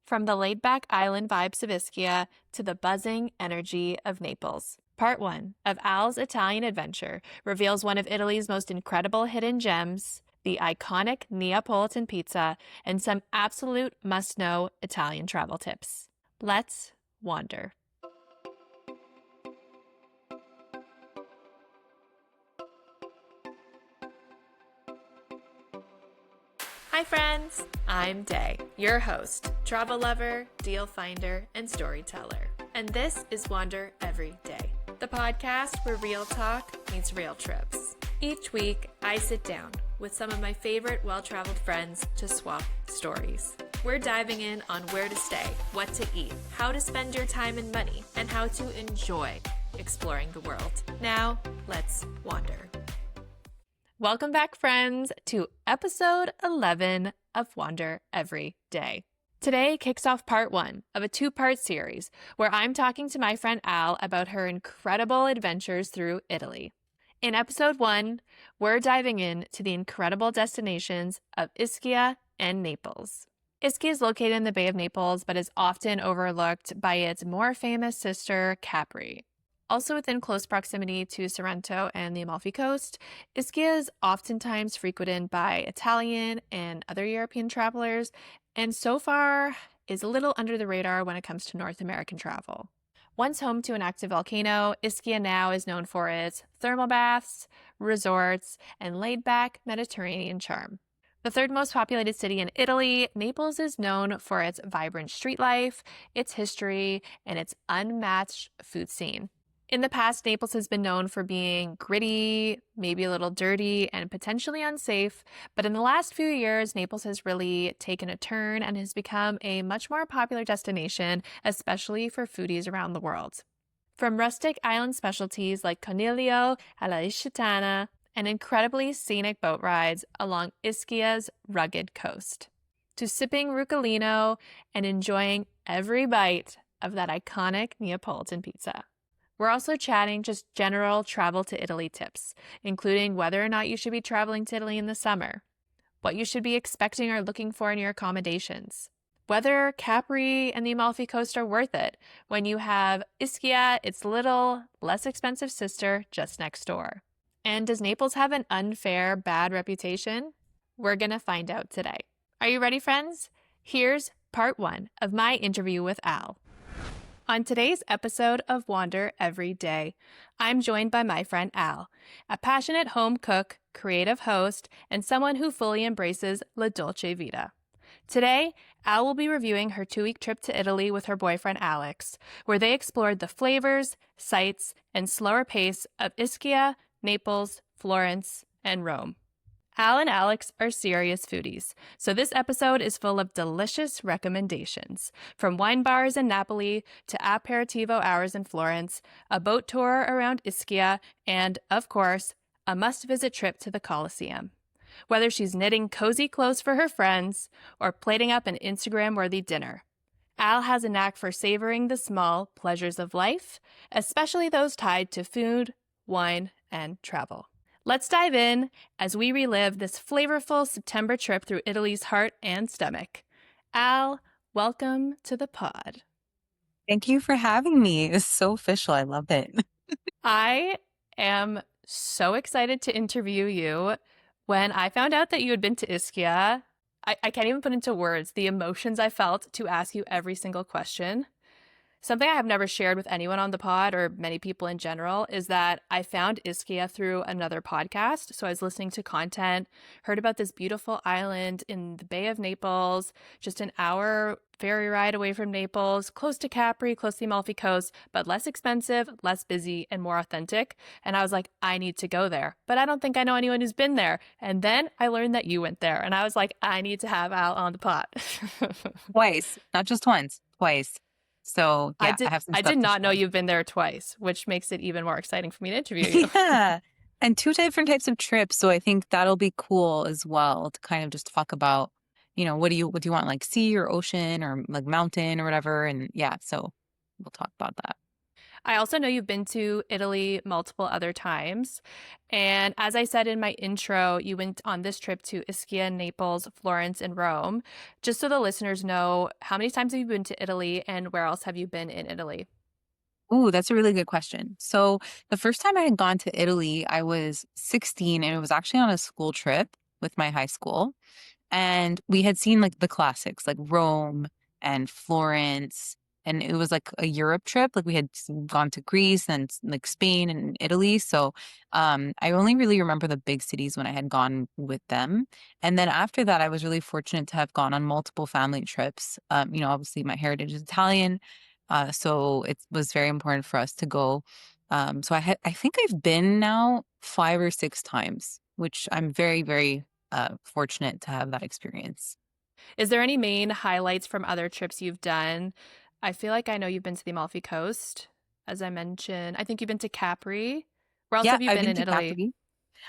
From the laid-back island vibes of Ischia to the buzzing energy of Naples. Part 1 of Al's Italian adventure reveals one of Italy's most incredible hidden gems, the iconic Neapolitan pizza, and some absolute must-know Italian travel tips. Let's wander. Hi friends, I'm Day, your host, travel lover, deal finder, and storyteller. And this is Wander Every Day, the podcast where real talk meets real trips. Each week, I sit down with some of my favorite well-traveled friends to swap stories. We're diving in on where to stay, what to eat, how to spend your time and money, and how to enjoy exploring the world. Now, let's wander. Welcome back, friends, to episode 11 of Wander Every Day. Today kicks off part 1 of a 2-part series where I'm talking to my friend Al about her incredible adventures through Italy. In episode 1, we're diving into the incredible destinations of Ischia and Naples. Ischia is located in the Bay of Naples, but is often overlooked by its more famous sister, Capri. Also within close proximity to Sorrento and the Amalfi Coast, Ischia is oftentimes frequented by Italian and other European travelers, and so far is a little under the radar when it comes to North American travel. Once home to an active volcano, Ischia now is known for its thermal baths, resorts, and laid-back Mediterranean charm. The third most populated city in Italy, Naples is known for its vibrant street life, its history, and its unmatched food scene. In the past, Naples has been known for being gritty, maybe a little dirty, and potentially unsafe. But in the last few years, Naples has really taken a turn and has become a much more popular destination, especially for foodies around the world. From rustic island specialties like Coniglio alla Ischitana and incredibly scenic boat rides along Ischia's rugged coast, to sipping Rucolino and enjoying every bite of that iconic Neapolitan pizza. We're also chatting just general travel to Italy tips, including whether or not you should be traveling to Italy in the summer, what you should be expecting or looking for in your accommodations, whether Capri and the Amalfi Coast are worth it when you have Ischia, its little, less expensive sister, just next door. And does Naples have an unfair, bad reputation? We're going to find out today. Are you ready, friends? Here's part 1 of my interview with Al. On today's episode of Wander Every Day, I'm joined by my friend Al, a passionate home cook, creative host, and someone who fully embraces la dolce vita. Today, Al will be reviewing her 2-week trip to Italy with her boyfriend Alex, where they explored the flavors, sights, and slower pace of Ischia, Naples, Florence, and Rome. Al and Alex are serious foodies, so this episode is full of delicious recommendations, from wine bars in Napoli to aperitivo hours in Florence, a boat tour around Ischia, and, of course, a must-visit trip to the Colosseum. Whether she's knitting cozy clothes for her friends or plating up an Instagram-worthy dinner, Al has a knack for savoring the small pleasures of life, especially those tied to food, wine, and travel. Let's dive in as we relive this flavorful September trip through Italy's heart and stomach. Al, welcome to the pod. Thank you for having me. It's so official. I love it. I am so excited to interview you. When I found out that you had been to Ischia, I can't even put into words the emotions I felt to ask you every single question. Something I have never shared with anyone on the pod or many people in general is that I found Ischia through another podcast. So I was listening to content, heard about this beautiful island in the Bay of Naples, just an hour ferry ride away from Naples, close to Capri, close to the Amalfi Coast, but less expensive, less busy, and more authentic. And I was like, I need to go there, but I don't think I know anyone who's been there. And then I learned that you went there, and I was like, I need to have Al on the pod. Twice, not just once, twice. So yeah, I have some I stuff did to not share. know you've been there twice, which makes it even more exciting for me to interview you. Yeah. And 2 different types of trips. So I think that'll be cool as well to kind of just talk about, what do you want, like sea or ocean or like mountain or whatever. And yeah, so we'll talk about that. I also know you've been to Italy multiple other times. And as I said in my intro, you went on this trip to Ischia, Naples, Florence, and Rome. Just so the listeners know, how many times have you been to Italy and where else have you been in Italy? Ooh, that's a really good question. So the first time I had gone to Italy, I was 16 and it was actually on a school trip with my high school. And we had seen like the classics, like Rome and Florence. And it was like a Europe trip. Like we had gone to Greece and like Spain and Italy. So I only really remember the big cities when I had gone with them. And then after that, I was really fortunate to have gone on multiple family trips. Obviously my heritage is Italian. So it was very important for us to go. I think I've been now 5 or 6 times, which I'm very, very fortunate to have that experience. Is there any main highlights from other trips you've done? I feel like I know you've been to the Amalfi Coast, as I mentioned. I think you've been to Capri. Where else Yeah, have you I've been been in to Italy? Capri.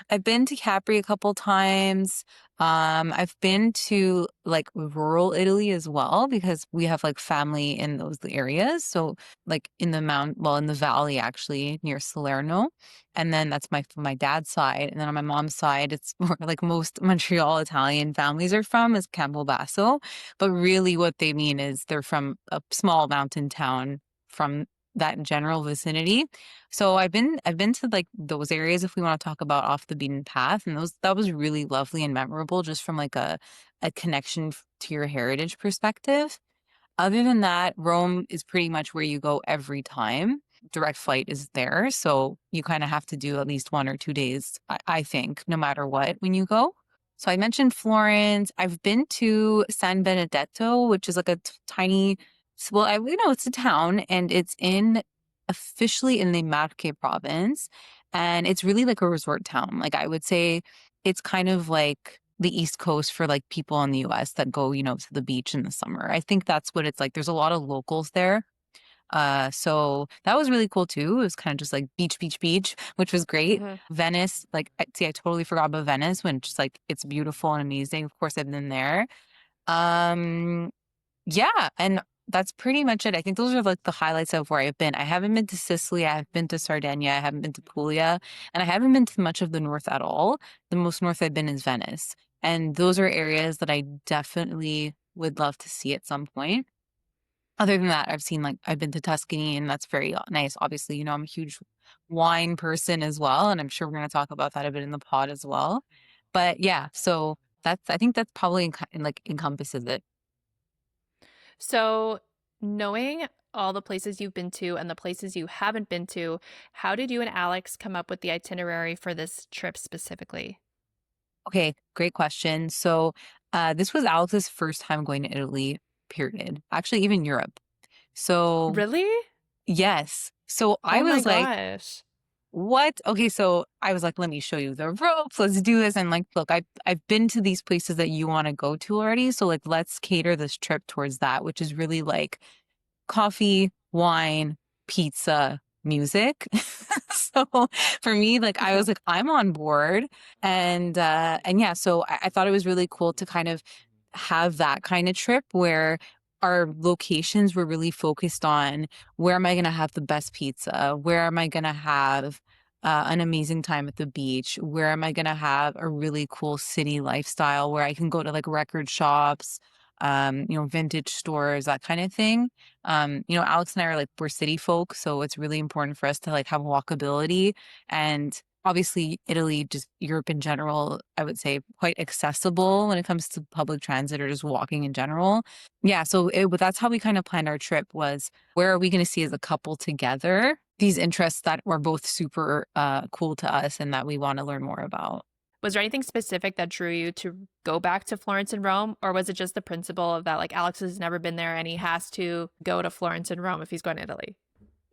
I've been to Capri a couple times. I've been to like rural Italy as well because we have like family in those areas. So like in the in the valley actually near Salerno. And then that's my dad's side. And then on my mom's side, it's where like most Montreal Italian families are from is Campobasso. But really what they mean is they're from a small mountain town from that general vicinity. So I've been to like those areas if we want to talk about off the beaten path, and those that was really lovely and memorable just from like a connection to your heritage perspective. Other than that, Rome is pretty much where you go every time. Direct flight is there, so you kind of have to do at least 1 or 2 days, I think, no matter what when you go. So I mentioned Florence. I've been to San Benedetto, which is like a tiny, it's a town and it's in officially in the Marche province, and it's really like a resort town. Like I would say it's kind of like the East Coast for like people in the US that go, to the beach in the summer. I think that's what it's like. There's a lot of locals there. So that was really cool too. It was kind of just like beach, beach, beach, which was great. Hmm. Venice, like, I totally forgot about Venice when just like it's beautiful and amazing. Of course, I've been there. Um, yeah, and that's pretty much it. I think those are like the highlights of where I've been. I haven't been to Sicily, I have been to Sardinia, I haven't been to Puglia, and I haven't been to much of the north at all. The most north I've been is Venice. And those are areas that I definitely would love to see at some point. Other than that, I've been to Tuscany and that's very nice. Obviously, I'm a huge wine person as well, and I'm sure we're going to talk about that a bit in the pod as well. But yeah, so I think that's probably like encompasses it. So, knowing all the places you've been to and the places you haven't been to, how did you and Alex come up with the itinerary for this trip specifically? Okay, great question. So, this was Alex's first time going to Italy, period. Actually, even Europe. So, Really? yes. So I Oh my was like, gosh. what? Okay, so I was like, let me show you the ropes. Let's do this. And like, look, I've been to these places that you want to go to already. So like, let's cater this trip towards that, which is really like coffee, wine, pizza, music. So for me, like I was like, I'm on board. And yeah, so I thought it was really cool to kind of have that kind of trip where our locations were really focused on where am I going to have the best pizza? Where am I going to have an amazing time at the beach? Where am I going to have a really cool city lifestyle where I can go to like record shops, vintage stores, that kind of thing. Alex and I are like, we're city folk, so it's really important for us to like have walkability. And obviously, Italy, just Europe in general, I would say quite accessible when it comes to public transit or just walking in general. Yeah, so but that's how we kind of planned our trip was where are we going to see as a couple together these interests that were both super cool to us and that we want to learn more about. Was there anything specific that drew you to go back to Florence and Rome? Or was it just the principle of that, like, Alex has never been there and he has to go to Florence and Rome if he's going to Italy?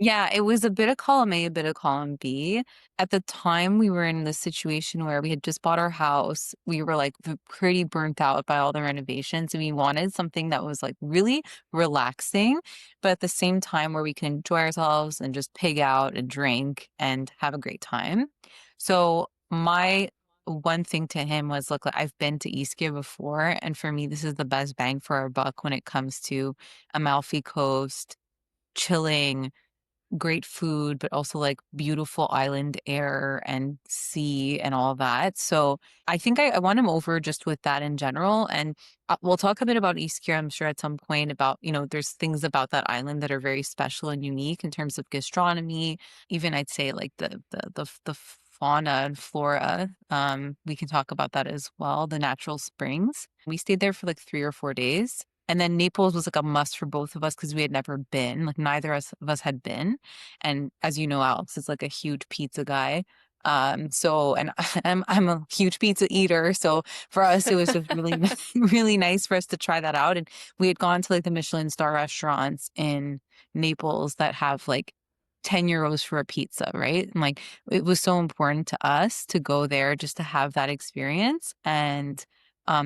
Yeah, it was a bit of column A, a bit of column B. At the time, we were in the situation where we had just bought our house. We were like pretty burnt out by all the renovations, and we wanted something that was like really relaxing, but at the same time where we can enjoy ourselves and just pig out and drink and have a great time. So my one thing to him was, look, I've been to Ischia before, and for me, this is the best bang for our buck when it comes to Amalfi Coast, chilling, great food, but also like beautiful island air and sea and all that. So I think I want him over just with that in general. And we'll talk a bit about Ischia, I'm sure, at some point about, there's things about that island that are very special and unique in terms of gastronomy. Even I'd say like the fauna and flora. We can talk about that as well. The natural springs. We stayed there for like 3 or 4 days. And then Naples was like a must for both of us because we had never been, like neither of us had been. And as you know, Alex is like a huge pizza guy. So, and I'm a huge pizza eater. So for us, it was just really, really nice for us to try that out. And we had gone to like the Michelin star restaurants in Naples that have like 10 euros for a pizza, right? And like it was so important to us to go there just to have that experience. And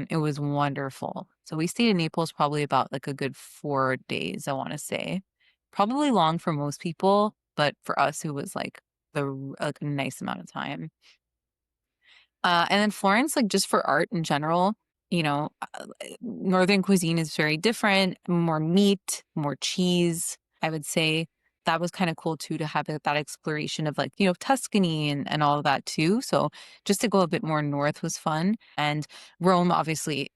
it was wonderful. So we stayed in Naples probably about like a good 4 days, I want to say. Probably long for most people, but for us, it was like a nice amount of time. And then Florence, like just for art in general, Northern cuisine is very different, more meat, more cheese, I would say. That was kind of cool too to have that exploration of like, Tuscany and all of that too. So just to go a bit more north was fun. And Rome, obviously,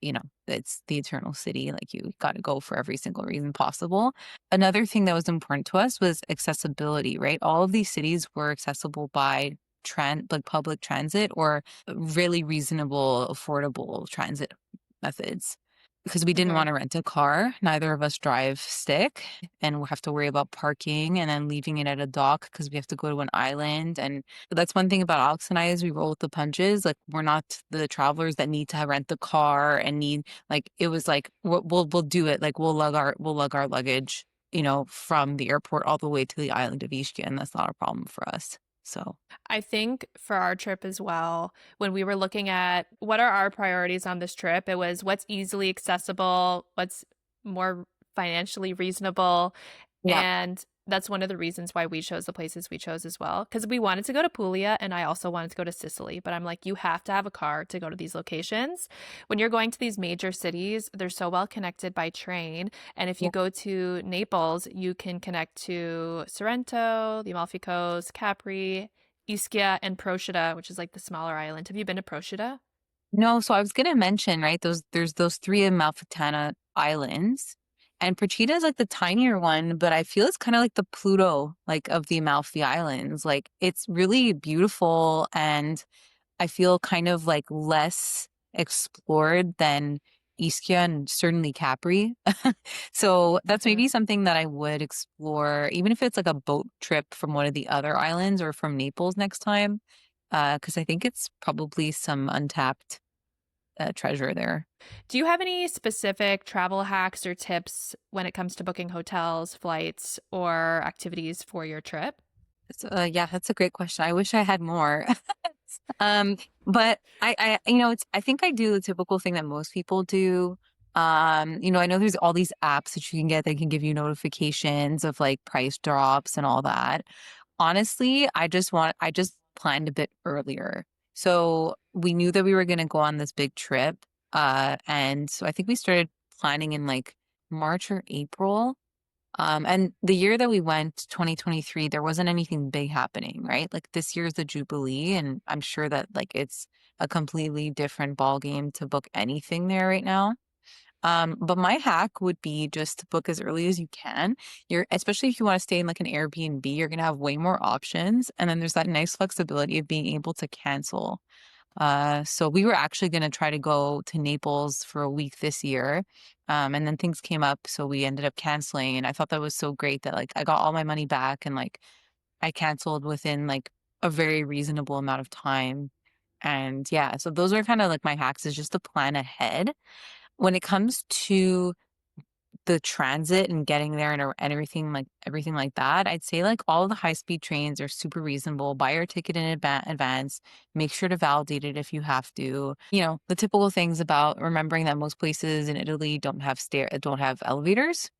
it's the eternal city. Like you got to go for every single reason possible. Another thing that was important to us was accessibility, right? All of these cities were accessible by like public transit or really reasonable, affordable transit methods because we didn't Hmm. want to rent a car. Neither of us drive stick and we'll have to worry about parking and then leaving it at a dock because we have to go to an island. And that's one thing about Alex and I is we roll with the punches. Like we're not the travelers that need to rent the car and need like it was like we'll do it. Like we'll lug our luggage, from the airport all the way to the island of Ischia, and that's not a problem for us. So I think for our trip as well, when we were looking at what are our priorities on this trip, it was what's easily accessible, what's more financially reasonable. yeah. And that's one of the reasons why we chose the places we chose as well. Because we wanted to go to Puglia and I also wanted to go to Sicily. But I'm like, you have to have a car to go to these locations. When you're going to these major cities, they're so well connected by train. And if you go to Naples, you can connect to Sorrento, the Amalfi Coast, Capri, Ischia, and Procida, which is like the smaller island. Have you been to Procida? No, so I was gonna mention, right, there's those three Amalfitana islands. And Procida is like the tinier one, but I feel it's kind of like the Pluto, like of the Amalfi Islands. Like it's really beautiful and I feel kind of like less explored than Ischia and certainly Capri. So that's Hmm. maybe something that I would explore, even if it's like a boat trip from one of the other islands or from Naples next time, because I think it's probably some untapped treasure there. Do you have any specific travel hacks or tips when it comes to booking hotels, flights, or activities for your trip? So, yeah, that's a great question. I wish I had more. Um, but I think I do the typical thing that most people do. I know there's all these apps that you can get that can give you notifications of like price drops and all that. Honestly, I just planned a bit earlier. So we knew that we were going to go on this big trip. And so I think we started planning in like March or April. And the year that we went, 2023, there wasn't anything big happening, right? Like this year's the Jubilee, and I'm sure that like it's a completely different ball game to book anything there right now. But my hack would be just to book as early as you can. Especially if you want to stay in like an Airbnb, you're gonna have way more options. And then there's that nice flexibility of being able to cancel. So we were actually going to try to go to Naples for a week this year. And then things came up, so we ended up canceling. And I thought that was so great that like I got all my money back and like I canceled within like a very reasonable amount of time. And yeah, so those are kind of like my hacks is just to plan ahead. When it comes to the transit and getting there and everything like that, I'd say like all the high speed trains are super reasonable. Buy your ticket in advance. Make sure to validate it if you have to. The typical things about remembering that most places in Italy don't have elevators.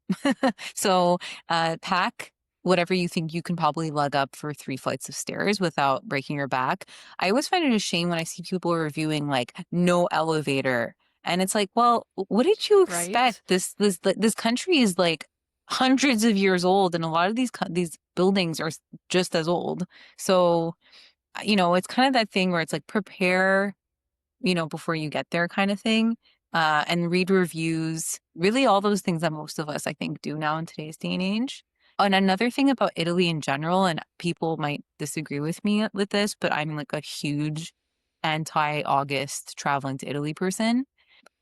So pack whatever you think you can probably lug up for 3 flights of stairs without breaking your back. I always find it a shame when I see people reviewing like no elevator and it's like, well, what did you expect? Right? This country is like hundreds of years old, and a lot of these buildings are just as old. So, it's kind of that thing where it's like prepare, before you get there kind of thing. And read reviews, really all those things that most of us, I think, do now in today's day and age. And another thing about Italy in general, and people might disagree with me with this, but I'm like a huge anti-August traveling to Italy person.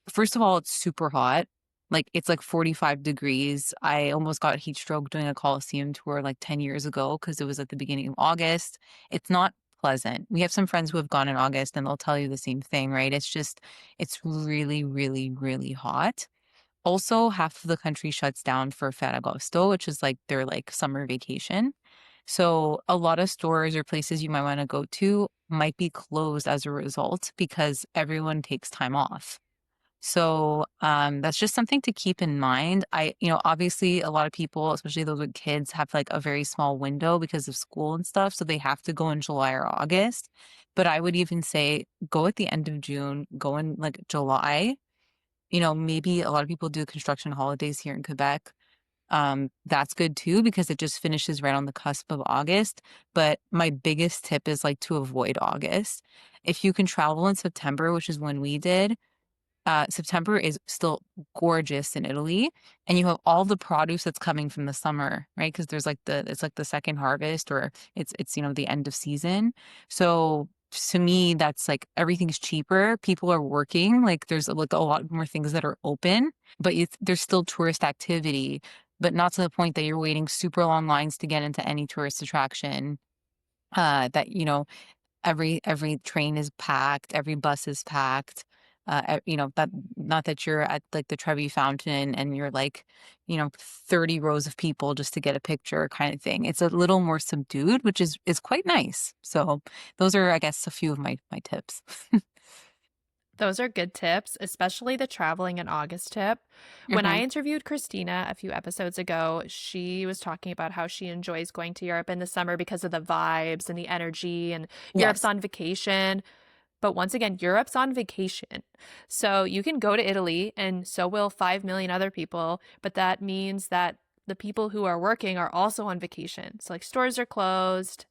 First of all, it's super hot. Like it's like 45 degrees. I almost got heat stroke doing a Coliseum tour like 10 years ago because it was at the beginning of August. It's not pleasant. We have some friends who have gone in August and they'll tell you the same thing, right? It's really, really, really hot. Also, half of the country shuts down for Ferragosto, which is like their like summer vacation. So a lot of stores or places you might want to go to might be closed as a result because everyone takes time off. So that's just something to keep in mind. Obviously a lot of people, especially those with kids, have like a very small window because of school and stuff. So they have to go in July or August. But I would even say go at the end of June, go in like July. Maybe a lot of people do construction holidays here in Quebec. That's good too because it just finishes right on the cusp of August. But my biggest tip is like to avoid August. If you can travel in September, which is when we did, September is still gorgeous in Italy, and you have all the produce that's coming from the summer, right? Because there's like it's like the second harvest, or it's the end of season. So to me, that's like everything's cheaper. People are working, like there's like a lot more things that are open, but there's still tourist activity, but not to the point that you're waiting super long lines to get into any tourist attraction. That every train is packed, every bus is packed. That not that you're at like the Trevi Fountain and you're like, 30 rows of people just to get a picture kind of thing. It's a little more subdued, which is quite nice. So those are, I guess, a few of my tips. Those are good tips, especially the traveling in August tip. When I Hmm. interviewed Christina a few episodes ago, she was talking about how she enjoys going to Europe in the summer because of the vibes and the energy, and Europe's Yes, on vacation. But once again, Europe's on vacation. So you can go to Italy, and so will 5 million other people. But that means that the people who are working are also on vacation. So, like, stores are closed,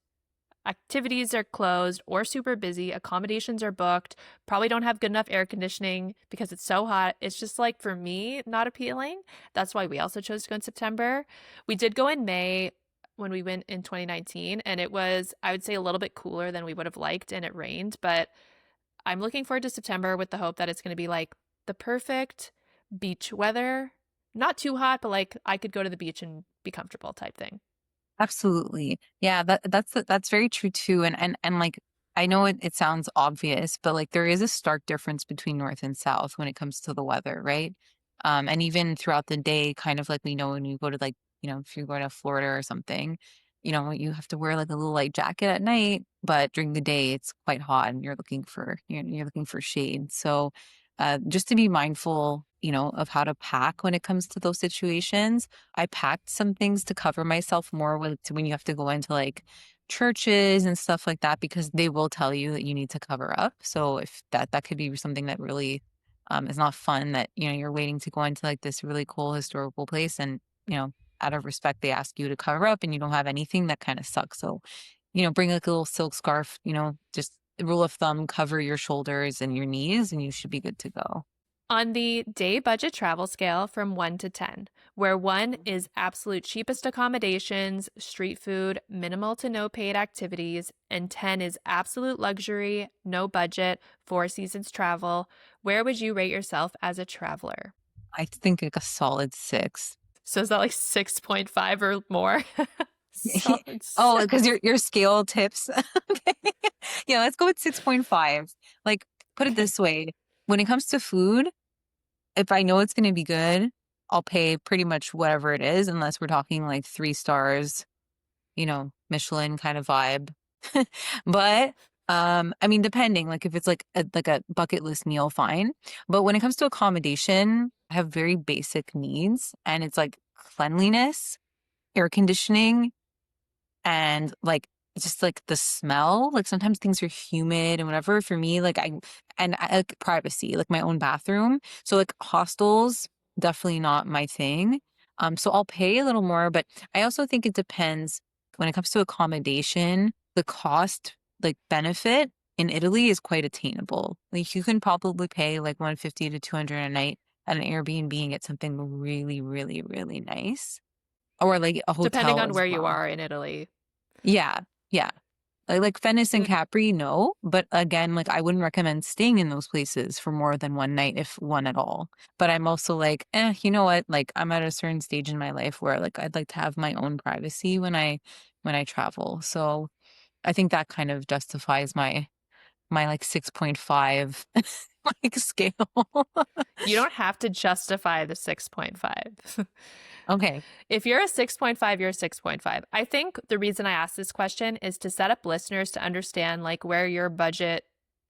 activities are closed or super busy, accommodations are booked, probably don't have good enough air conditioning because it's so hot. It's just like, for me, not appealing. That's why we also chose to go in September. We did go in May when we went in 2019, and it was, I would say, a little bit cooler than we would have liked, and it rained. But I'm looking forward to September with the hope that it's going to be like the perfect beach weather. Not too hot, but like I could go to the beach and be comfortable type thing. absolutely. Yeah, that's very true too. And like I know it sounds obvious, but like there is a stark difference between North and South when it comes to the weather, right? And even throughout the day, kind of like we know when you go to like, if you're going to Florida or something, you have to wear like a little light jacket at night, but during the day it's quite hot and you're looking for shade. So just to be mindful, of how to pack when it comes to those situations. I packed some things to cover myself more when you have to go into like churches and stuff like that because they will tell you that you need to cover up. So if that could be something that really is not fun, that you're waiting to go into like this really cool historical place, and out of respect they ask you to cover up and you don't have anything, that kind of sucks. So bring like a little silk scarf, just rule of thumb, cover your shoulders and your knees and you should be good to go. On the day budget travel scale from 1 to 10, where 1 is absolute cheapest accommodations, street food, minimal to no paid activities, and 10 is absolute luxury, no budget, four seasons travel, where would you rate yourself as a traveler? I think like a solid 6. So is that like 6.5 or more? Solid Oh, six. because your scale tips. Okay. Yeah, let's go with 6.5. Like, put it this way. When it comes to food, if I know it's going to be good, I'll pay pretty much whatever it is, unless we're talking like 3 stars, Michelin kind of vibe. But I mean, depending, like if it's like a bucket list meal, fine. But when it comes to accommodation, I have very basic needs, and it's like cleanliness, air conditioning, and like just like the smell. Like sometimes things are humid and whatever. For me, like I like privacy, like my own bathroom. So like hostels, definitely not my thing. So I'll pay a little more, but I also think it depends when it comes to accommodation, the cost, like benefit in Italy is quite attainable. Like you can probably pay like 150 to 200 a night at an Airbnb and get something really, really, really nice. Or like a Depending hotel on as where you well. are in Italy. Yeah, yeah. Like Venice and Mm, Capri, no. But again, like I wouldn't recommend staying in those places for more than one night, if one at all. But I'm also like, you know what? Like I'm at a certain stage in my life where like I'd like to have my own privacy when I travel. So I think that kind of justifies my like 6.5 like scale. You don't have to justify the 6.5. Okay. If you're a 6.5, you're a 6.5. I think the reason I asked this question is to set up listeners to understand like where your budget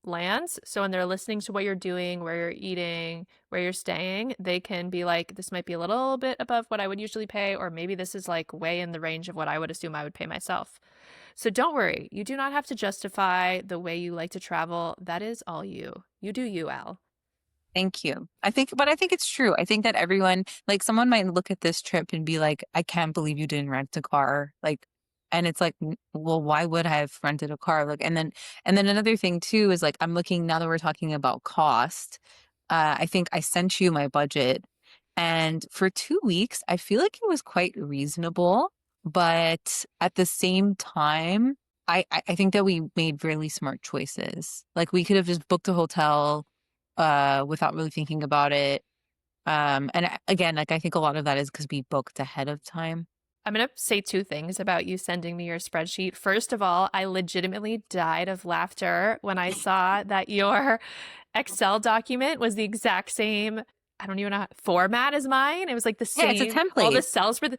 lands. So when they're listening to what you're doing, where you're eating, where you're staying, they can be like, this might be a little bit above what I would usually pay, or maybe this is like way in the range of what I would assume I would pay myself. So don't worry, you do not have to justify the way you like to travel. That is all you. You do you, Al. Thank you. But I think it's true. I think that everyone, like someone might look at this trip and be like, I can't believe you didn't rent a car. Like, and it's like, well, why would I have rented a car? Like, and then another thing too is like, I'm looking now that we're talking about cost. I think I sent you my budget and for 2 weeks, I feel like it was quite reasonable, but at the same time, I think that we made really smart choices. Like we could have just booked a hotel without really thinking about it. Again, like I think a lot of that is because we booked ahead of time. I'm going to say two things about you sending me your spreadsheet. First of all, I legitimately died of laughter when I saw that your Excel document was the exact same, I don't even know, format as mine. It was like the Yeah, it's a same, all the template. cells were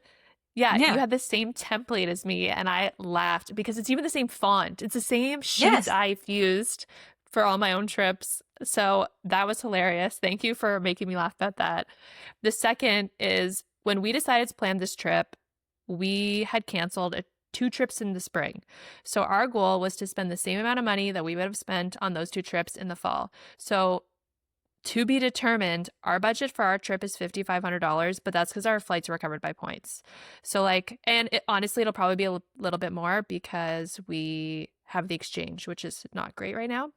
yeah, you Yeah. had the same template as me. And I laughed because it's even the same font. It's the same sheet Yes. I've used for all my own trips. So that was hilarious. Thank you for making me laugh about that. The second is when we decided to plan this trip, we had canceled 2 trips in the spring. So our goal was to spend the same amount of money that we would have spent on those 2 trips in the fall. So to be determined, our budget for our trip is $5,500, but that's because our flights were covered by points. So like, and honestly, it'll probably be a little bit more because we have the exchange, which is not great right now.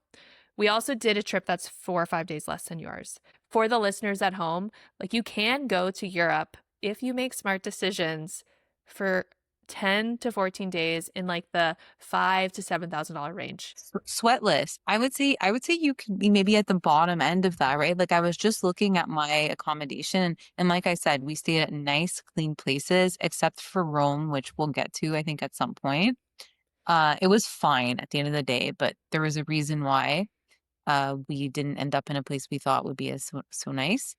We also did a trip that's 4 or 5 days less than yours. For the listeners at home, like you can go to Europe if you make smart decisions for 10 to 14 days in like the $5,000 to $7,000 range. Sweatless. I would say you could be maybe at the bottom end of that, right? Like I was just looking at my accommodation and like I said, we stayed at nice, clean places, except for Rome, which we'll get to, I think, at some point. It was fine at the end of the day, but there was a reason why we didn't end up in a place we thought would be as so nice.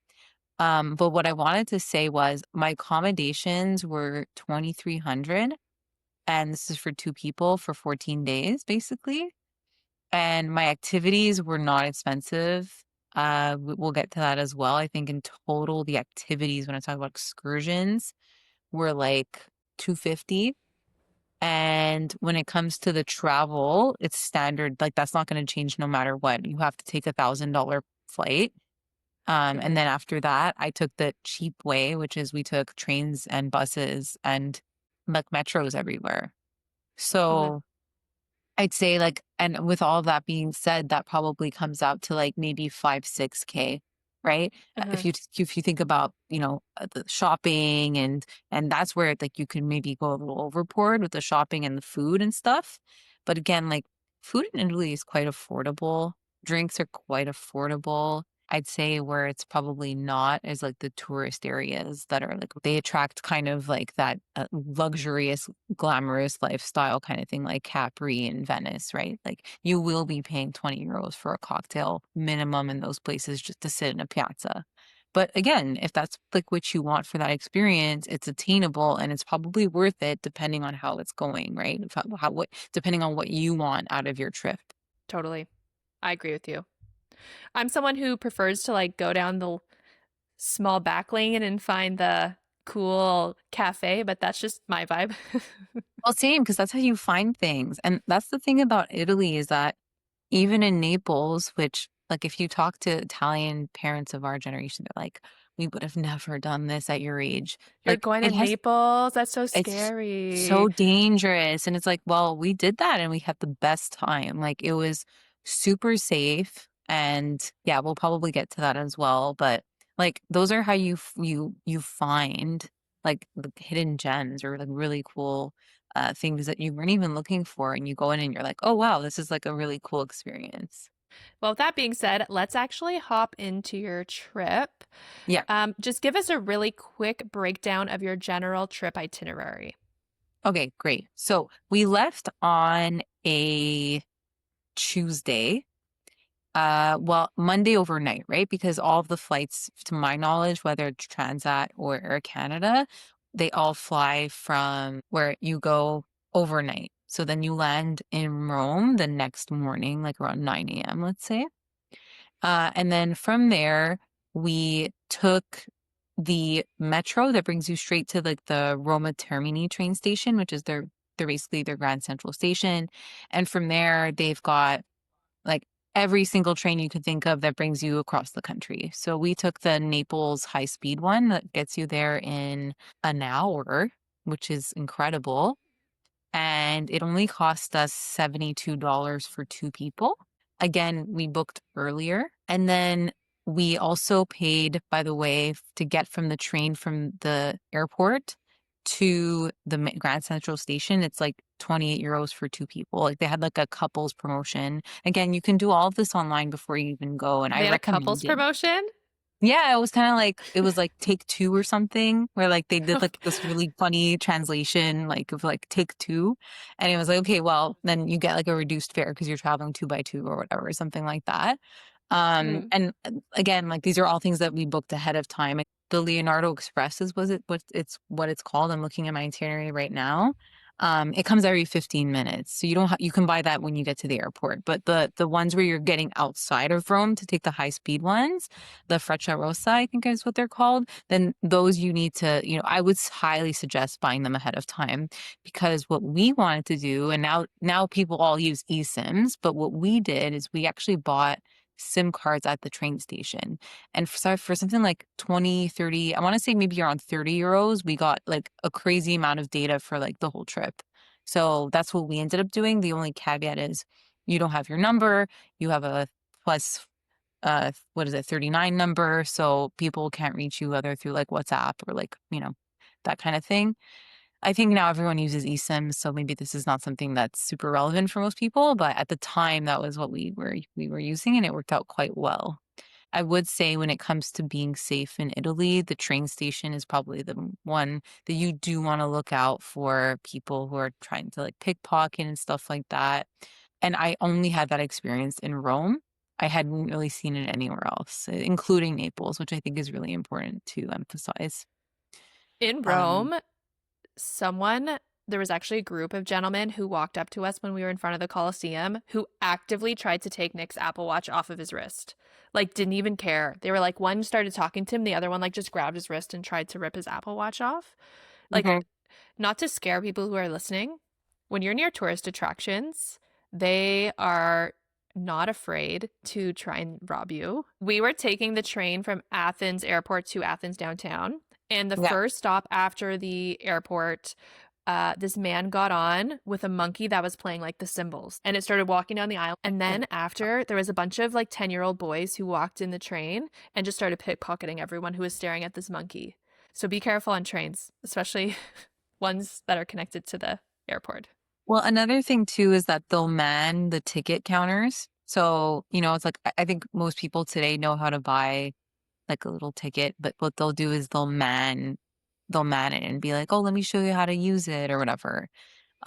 But what I wanted to say was my accommodations were 2,300, and this is for two people for 14 days, basically. And my activities were not expensive. We'll get to that as well. I think in total, the activities, when I talk about excursions, were like 250. And when it comes to the travel, it's standard. Like that's not going to change no matter what. You have to take $1,000 flight. And Mhm. then after that, I took the cheap way, which is we took trains and buses and like metros everywhere. Mhm. So I'd say like, and with all of that being said, that probably comes out to like maybe 5, 6K, right? Mhm. If you think about, the shopping and that's where like you can maybe go a little overboard with the shopping and the food and stuff. But again, like food in Italy is quite affordable. Drinks are quite affordable. I'd say where it's probably not is like the tourist areas that are like they attract kind of like that luxurious glamorous lifestyle kind of thing like Capri and Venice, right? Like you will be paying 20 euros for a cocktail minimum in those places just to sit in a piazza. But again, if that's like what you want for that experience, it's attainable and it's probably worth it depending on how it's going, right? If what depending on what you want out of your trip. Totally. I agree with you. I'm someone who prefers to like go down the small back lane and find the cool cafe, but that's just my vibe. Well, same, because that's how you find things. And that's the thing about Italy is that even in Naples, which like if you talk to Italian parents of our generation, they're like, we would have never done this at your age. You're Like going to Naples? That's so it's so scary. dangerous. And it's like, well, we did that and we had the best time. Like it was super safe. And yeah, we'll probably get to that as well. But like those are how you find like the hidden gems or like really cool things that you weren't even looking for. And you go in and you're like, oh wow, this is like a really cool experience. Well, with that being said, let's actually hop into your trip. Yeah. Just give us a really quick breakdown of your general trip itinerary. Okay, great. So we left on a Tuesday. Well, Monday overnight, right? Because all of the flights, to my knowledge, whether it's Transat or Air Canada, they all fly from where you go overnight. So then you land in Rome the next morning, like around 9 a.m., let's say. And then from there, we took the metro that brings you straight to like the Roma Termini train station, which is they're basically their Grand Central Station. And from there, they've got like every single train you could think of that brings you across the country. So we took the Naples high speed one that gets you there in an hour, which is incredible. And it only cost us $72 for two people. Again, we booked earlier. And then we also paid, by the way, to get from the train from the airport to the Grand Central Station. It's like 28 euros for two people. Like they had like a couples promotion. Again, you can do all of this online before you even go, and I They had a couples recommend it. promotion? Yeah, it was kind of like it was like take two or something where like they did like this really funny translation like of like take two. And it was like, okay, well, then you get like a reduced fare because you're traveling two by two or whatever, something like that. Mhm. And again, like these are all things that we booked ahead of time. The Leonardo Express is what it's called. I'm looking at my itinerary right now. It comes every 15 minutes. So you don't you can buy that when you get to the airport. But the ones where you're getting outside of Rome to take the high speed ones, the Frecciarossa, I think is what they're called, then those you need to, I would highly suggest buying them ahead of time because what we wanted to do, and now people all use eSIMs, but what we did is we actually bought SIM cards at the train station. And for something like 20, 30, I want to say maybe around 30 euros, we got like a crazy amount of data for like the whole trip. So that's what we ended up doing. The only caveat is you don't have your number, you have a plus what is it 39 number, so people can't reach you other through like WhatsApp or like that kind of thing. I think now everyone uses eSIMs, so maybe this is not something that's super relevant for most people, but at the time that was what we were using and it worked out quite well. I would say when it comes to being safe in Italy, the train station is probably the one that you do want to look out for people who are trying to like pickpocket and stuff like that. And I only had that experience in Rome. I hadn't really seen it anywhere else, including Naples, which I think is really important to emphasize. In Um, Rome, there was actually a group of gentlemen who walked up to us when we were in front of the Colosseum who actively tried to take Nick's Apple Watch off of his wrist. Like, didn't even care. They were like, one started talking to him, the other one, like, just grabbed his wrist and tried to rip his Apple Watch off. Like, mhm. not to scare people who are listening, when you're near tourist attractions, they are not afraid to try and rob you. We were taking the train from Athens airport to Athens downtown. And the Yeah. first stop after the airport, this man got on with a monkey that was playing like the cymbals and it started walking down the aisle. And then after, there was a bunch of like 10-year-old boys who walked in the train and just started pickpocketing everyone who was staring at this monkey. So be careful on trains, especially ones that are connected to the airport. Well, another thing too is that they'll man the ticket counters. So, it's like I think most people today know how to buy like a little ticket, but what they'll do is they'll man it and be like, "Oh, let me show you how to use it," or whatever.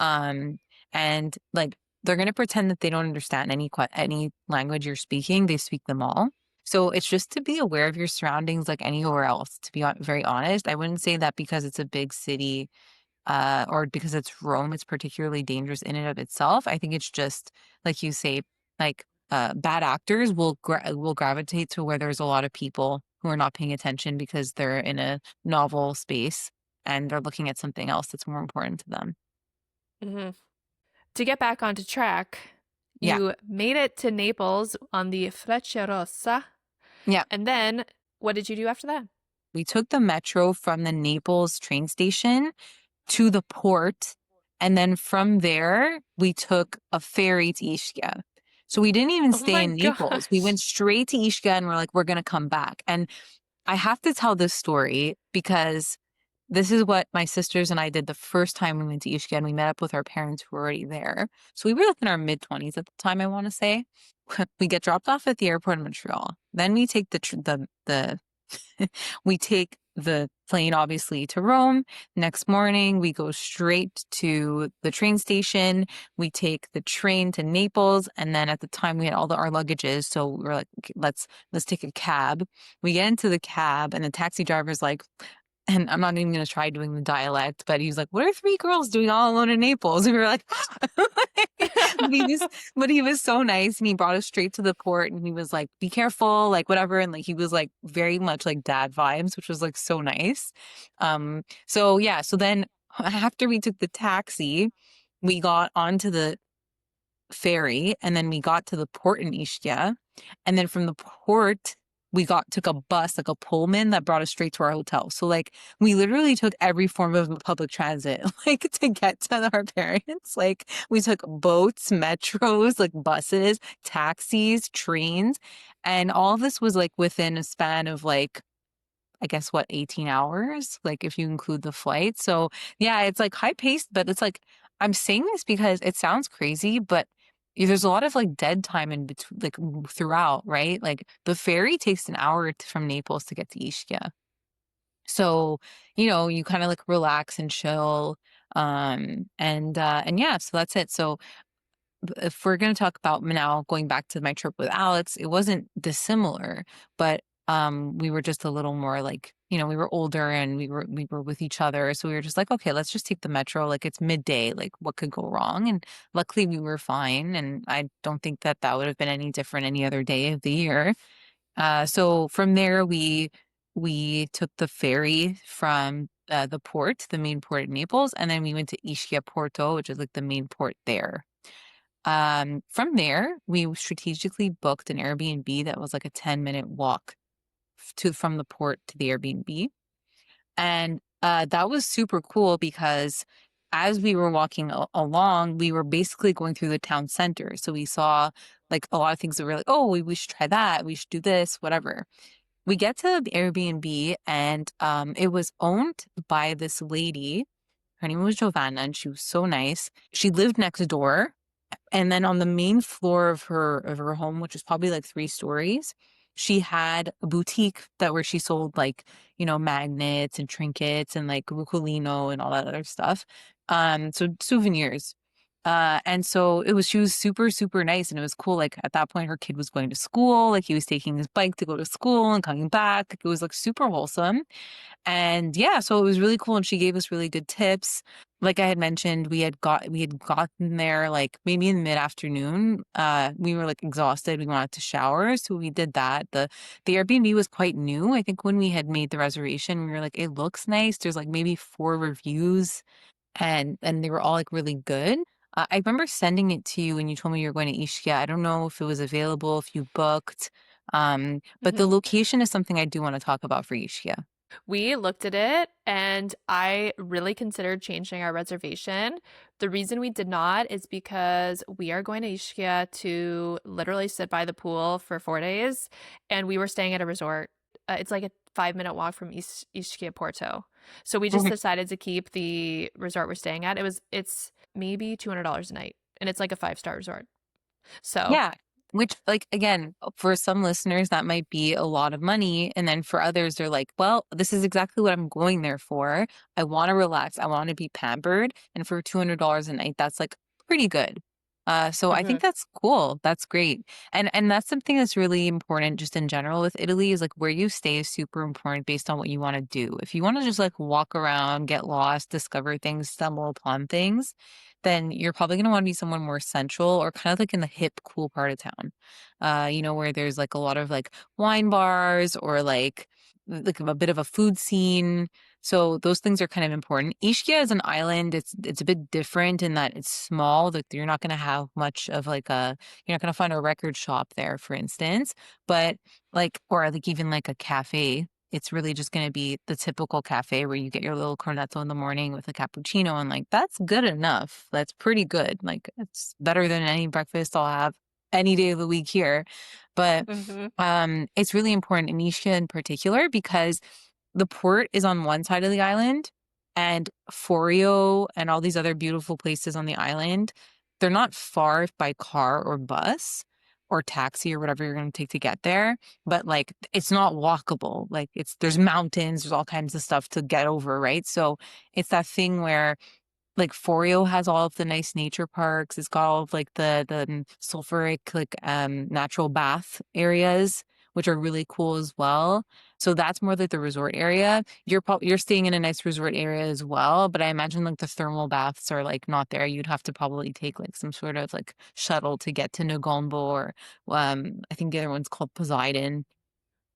Um, and like they're gonna pretend that they don't understand any language you're speaking. They speak them all. So it's just to be aware of your surroundings like anywhere else, to be very honest. I wouldn't say that because it's a big city or because it's Rome, it's particularly dangerous in and of itself. I think it's just like you say, like bad actors will gravitate to where there's a lot of people who are not paying attention because they're in a novel space and they're looking at something else that's more important to them. Mm-hmm. To get back onto track, Yeah, you made it to Naples on the Frecciarossa. yeah. And then what did you do after that? We took the metro from the Naples train station to the port. And then from there, we took a ferry to Ischia. So we didn't even Oh stay my in Naples. We gosh. went straight to Ischia and we're like, we're going to come back. And I have to tell this story because this is what my sisters and I did the first time we went to Ischia, and we met up with our parents who were already there. So we were like in our mid-20s at the time, I want to say. We get dropped off at the airport in Montreal. Then we take the we take the plane, obviously, to Rome. Next morning, we go straight to the train station. We take the train to Naples, and then at the time we had all our luggages, so we were like, "Okay, let's take a cab." We get into the cab, and the taxi driver's like, and I'm not even going to try doing the dialect, but he was like, "What are three girls doing all alone in Naples?" And we were like, but he was, but he was so nice, and he brought us straight to the port, and he was like, "Be careful," like whatever, and like he was like very much like dad vibes, which was like so nice. So yeah, so then after we took the taxi, we got onto the ferry, and then we got to the port in Ischia, and then from the port we took a bus, like a Pullman, that brought us straight to our hotel. So like we literally took every form of public transit like to get to our parents. Like we took boats, metros, like buses, taxis, trains, and all of this was like within a span of like, I guess, what, 18 hours, like if you include the flight. So yeah, it's like high paced, but it's like, I'm saying this because it sounds crazy, but there's a lot of like dead time in between, like throughout, right? Like the ferry takes an hour from Naples to get to Ischia. So, you kind of like relax and chill. And yeah, so that's it. So if we're going to talk about now going back to my trip with Alex, it wasn't dissimilar, but we were just a little more like, we were older and we were with each other. So we were just like, okay, let's just take the metro. Like it's midday, like what could go wrong? And luckily we were fine. And I don't think that that would have been any different any other day of the year. So from there we took the ferry from the port, the main port in Naples, and then we went to Ischia Porto, which is like the main port there. From there, we strategically booked an Airbnb that was like a 10-minute walk from the port to the Airbnb. And that was super cool because as we were walking along, we were basically going through the town center. So we saw like a lot of things that were like, oh, we should try that. We should do this, whatever. We get to the Airbnb, and it was owned by this lady. Her name was Giovanna, and she was so nice. She lived next door, and then on the main floor of her home, which was probably like 3 stories, she had a boutique where she sold like, magnets and trinkets and like Rucolino and all that other stuff. So souvenirs. And so she was super, super nice, and it was cool. Like at that point, her kid was going to school, like he was taking his bike to go to school and coming back. Like, it was like super wholesome. And yeah, so it was really cool, and she gave us really good tips. Like I had mentioned, we had gotten there like maybe in mid-afternoon. We were like exhausted. We wanted to shower, so we did that. The Airbnb was quite new. I think when we had made the reservation, we were like, it looks nice. There's like maybe 4 reviews, and they were all like really good. I remember sending it to you when you told me you were going to Ischia. I don't know if it was available, if you booked. But the Mhm. location is something I do want to talk about for Ischia. We looked at it and I really considered changing our reservation. The reason we did not is because we are going to Ischia to literally sit by the pool for 4 days, and we were staying at a resort. It's like a 5-minute walk from Ischia Porto. So we just decided to keep the resort we're staying at. It's maybe $200 a night, and it's like a 5-star resort. So, Yeah, which, like, again, for some listeners, that might be a lot of money. And then for others, they're like, well, this is exactly what I'm going there for. I want to relax. I want to be pampered. And for $200 a night, that's like pretty good. So I think mhm, that's cool. That's great. And that's something that's really important just in general with Italy, is like where you stay is super important based on what you want to do. If you want to just like walk around, get lost, discover things, stumble upon things, then you're probably going to want to be somewhere more central or kind of like in the hip, cool part of town. Where there's like a lot of like wine bars or like a bit of a food scene. So those things are kind of important. Ischia is an island. It's a bit different in that it's small. That you're not going to have much of like you're not going to find a record shop there, for instance, but like, or like even like a cafe. it's really just going to be the typical cafe where you get your little cornetto in the morning with a cappuccino, and like that's good enough. That's pretty good. Like it's better than any breakfast I'll have any day of the week here. But Hmm. it's really important in Ischia in particular because the port is on one side of the island, and Forio and all these other beautiful places on the island, they're not far by car or bus or taxi or whatever you're going to take to get there, but like it's not walkable. Like there's mountains, there's all kinds of stuff to get over, right? So it's that thing where like Forio has all of the nice nature parks. It's got all of like the sulfuric like natural bath areas, which are really cool as well. So that's more like the resort area. You're staying in a nice resort area as well, but I imagine like the thermal baths are like not there. You'd have to probably take like some sort of like shuttle to get to Nogombo, or I think the other one's called Poseidon.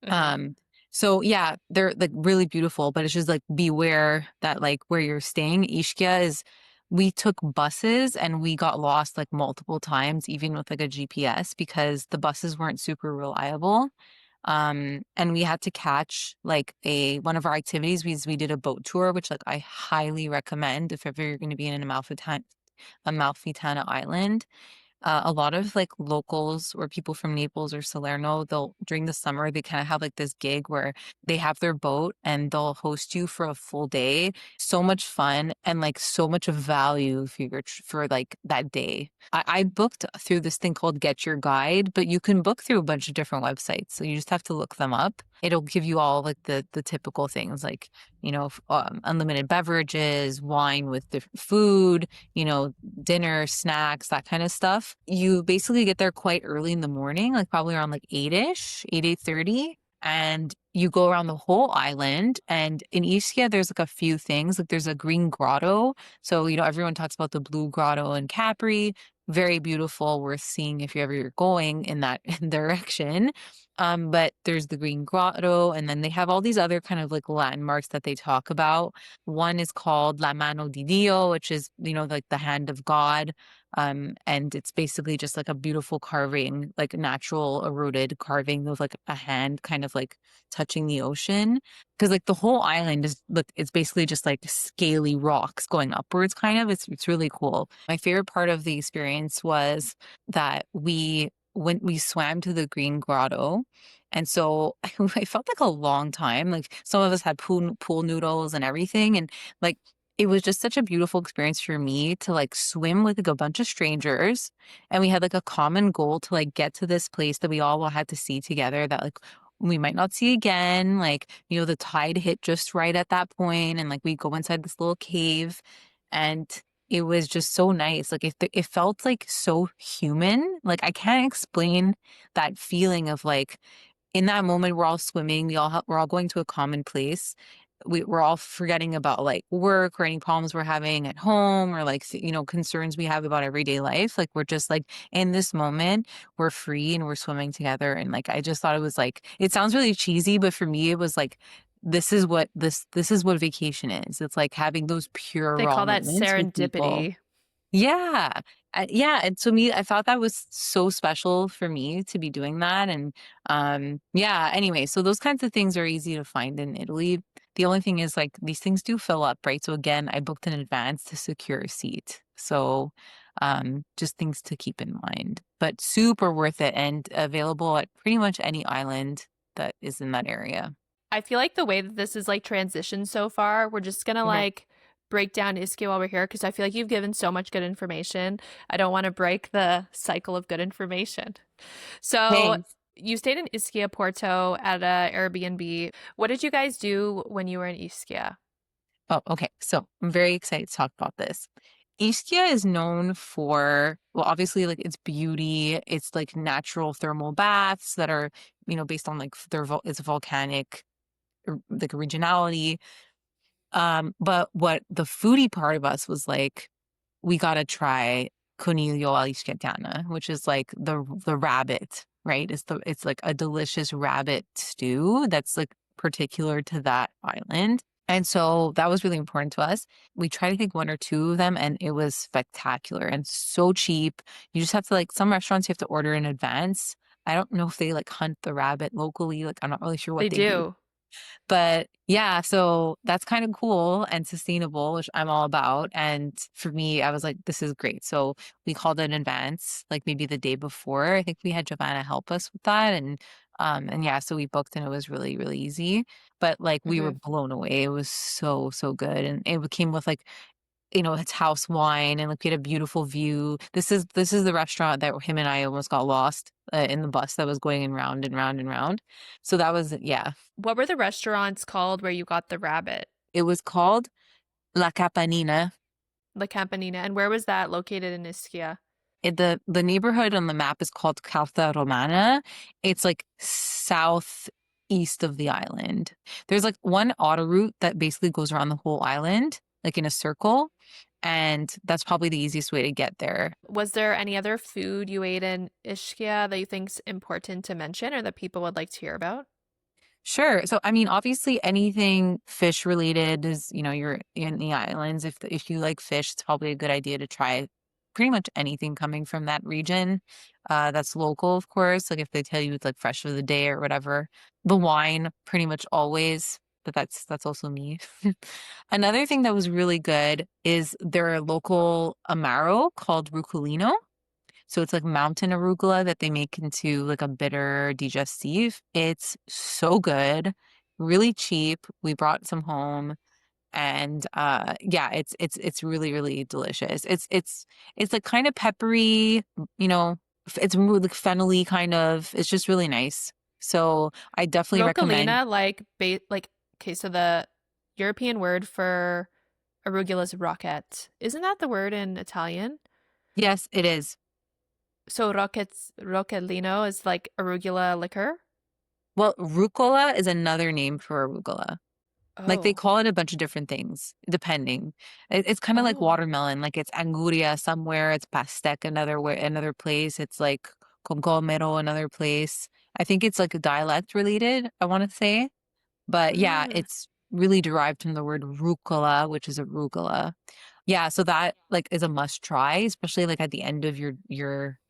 Hmm. Um, so yeah, they're like really beautiful, but it's just like beware that like where you're staying, Ischia is, we took buses and we got lost like multiple times, even with like a GPS, because the buses weren't super reliable. And we had to catch like one of our activities. We did a boat tour, which like I highly recommend if ever you're going to be in an Amalfitana island. A lot of like locals or people from Naples or Salerno, they'll during the summer they kind of have like this gig where they have their boat and they'll host you for a full day. So much fun and like so much value for for like that day. I booked through this thing called Get Your Guide, but you can book through a bunch of different websites, so you just have to look them up. It'll give you all like the typical things like unlimited beverages, wine with different food, dinner, snacks, that kind of stuff. You basically get there quite early in the morning, like probably around like 8-ish, 8:30. And you go around the whole island. And in Ischia, there's like a few things. Like there's a green grotto. So, everyone talks about the blue grotto in Capri. Very beautiful, worth seeing if you're going in that direction. But there's the Green Grotto, and then they have all these other kind of like landmarks that they talk about. One is called La Mano di Dio, which is, like the hand of God. And it's basically just like a beautiful carving, like natural eroded carving of like a hand kind of like touching the ocean. Because like the whole island is look, it's basically just like scaly rocks going upwards, kind of. It's really cool. My favorite part of the experience was that we swam to the Green Grotto. And so I felt like a long time. Like some of us had pool noodles and everything. And like it was just such a beautiful experience for me to like swim with like a bunch of strangers. And we had like a common goal to like get to this place that we all had to see together that like we might not see again. Like, the tide hit just right at that point, and like we go inside this little cave, and it was just so nice. Like it felt like so human. Like I can't explain that feeling of like in that moment we're all swimming, we're all going to a common place. We're all forgetting about like work or any problems we're having at home, or like concerns we have about everyday life. Like we're just like in this moment, we're free and we're swimming together. And like I just thought it was like, it sounds really cheesy, but for me it was like this is what vacation is. It's like having those pure They raw call that moments with people. serendipity. Yeah. Yeah. And to me, I thought that was so special for me to be doing that. And yeah, anyway, so those kinds of things are easy to find in Italy. The only thing is like these things do fill up, right? So again, I booked in advance to secure a seat. So just things to keep in mind, but super worth it and available at pretty much any island that is in that area. I feel like the way that this is like transitioned so far, we're just gonna Mhm. like break down Ischia while we're here because I feel like you've given so much good information. I don't want to break the cycle of good information. So Thanks. you stayed in Ischia Porto at a Airbnb. What did you guys do when you were in Ischia? Oh, okay. So I'm very excited to talk about this. Ischia is known for, well, obviously, like its beauty. It's like natural thermal baths that are, based on like it's volcanic, like regionality. But what the foodie part of us was like, we gotta try Coniglio all'Ischia, which is like the rabbit, right? It's like a delicious rabbit stew that's like particular to that island. And so that was really important to us. We tried, I think, one or two of them, and it was spectacular and so cheap. You just have to like some restaurants you have to order in advance. I don't know if they like hunt the rabbit locally. Like I'm not really sure They what they do. do. But yeah, so that's kind of cool and sustainable, which I'm all about. And for me, I was like, this is great. So we called it in advance, like maybe the day before. I think we had Giovanna help us with that. And yeah, so we booked and it was really, really easy. But like we were Hmm. blown away. It was so, so good. And it came with like, it's house wine and like we had a beautiful view. This is the restaurant that him and I almost got lost in the bus that was going in round and round and round. So that was, yeah, What were the restaurants called where you got the rabbit? it was called La Capanina. La Campanina. And where was that located in Ischia? The neighborhood on the map is called Calza Romana. It's like southeast of the island. There's like one auto route that basically goes around the whole island, like in a circle, and that's probably the easiest way to get there. Was there any other food you ate in Ischia that you think's important to mention or that people would like to hear about? Sure. So, I mean, obviously, anything fish related is, you're in the islands. If you like fish, it's probably a good idea to try pretty much anything coming from that region. That's local, of course. Like if they tell you it's like fresh of the day or whatever. The wine, pretty much always, but that's also me. Another thing that was really good is their local Amaro called Rucolino. So it's like mountain arugula that they make into like a bitter digestif. It's so good, really cheap. We brought some home and yeah, it's really, really delicious. It's like kind of peppery, you know, it's more like fennelly kind of. It's just really nice. So I definitely recommend. Roccolina, like okay, so the European word for arugula is rocket. Isn't that the word in Italian? Yes, it is. So Roccellino is like arugula liquor? Well, rucola is another name for arugula. Like they Oh. call it a bunch of different things, depending. It's kind of like Oh. watermelon. Like it's anguria somewhere, it's pastèque another place. It's like concomero another place. I think it's like a dialect related, I want to say. But yeah, Ah. it's really derived from the word rucola, which is arugula. Yeah, so that like is a must try, especially like at the end of your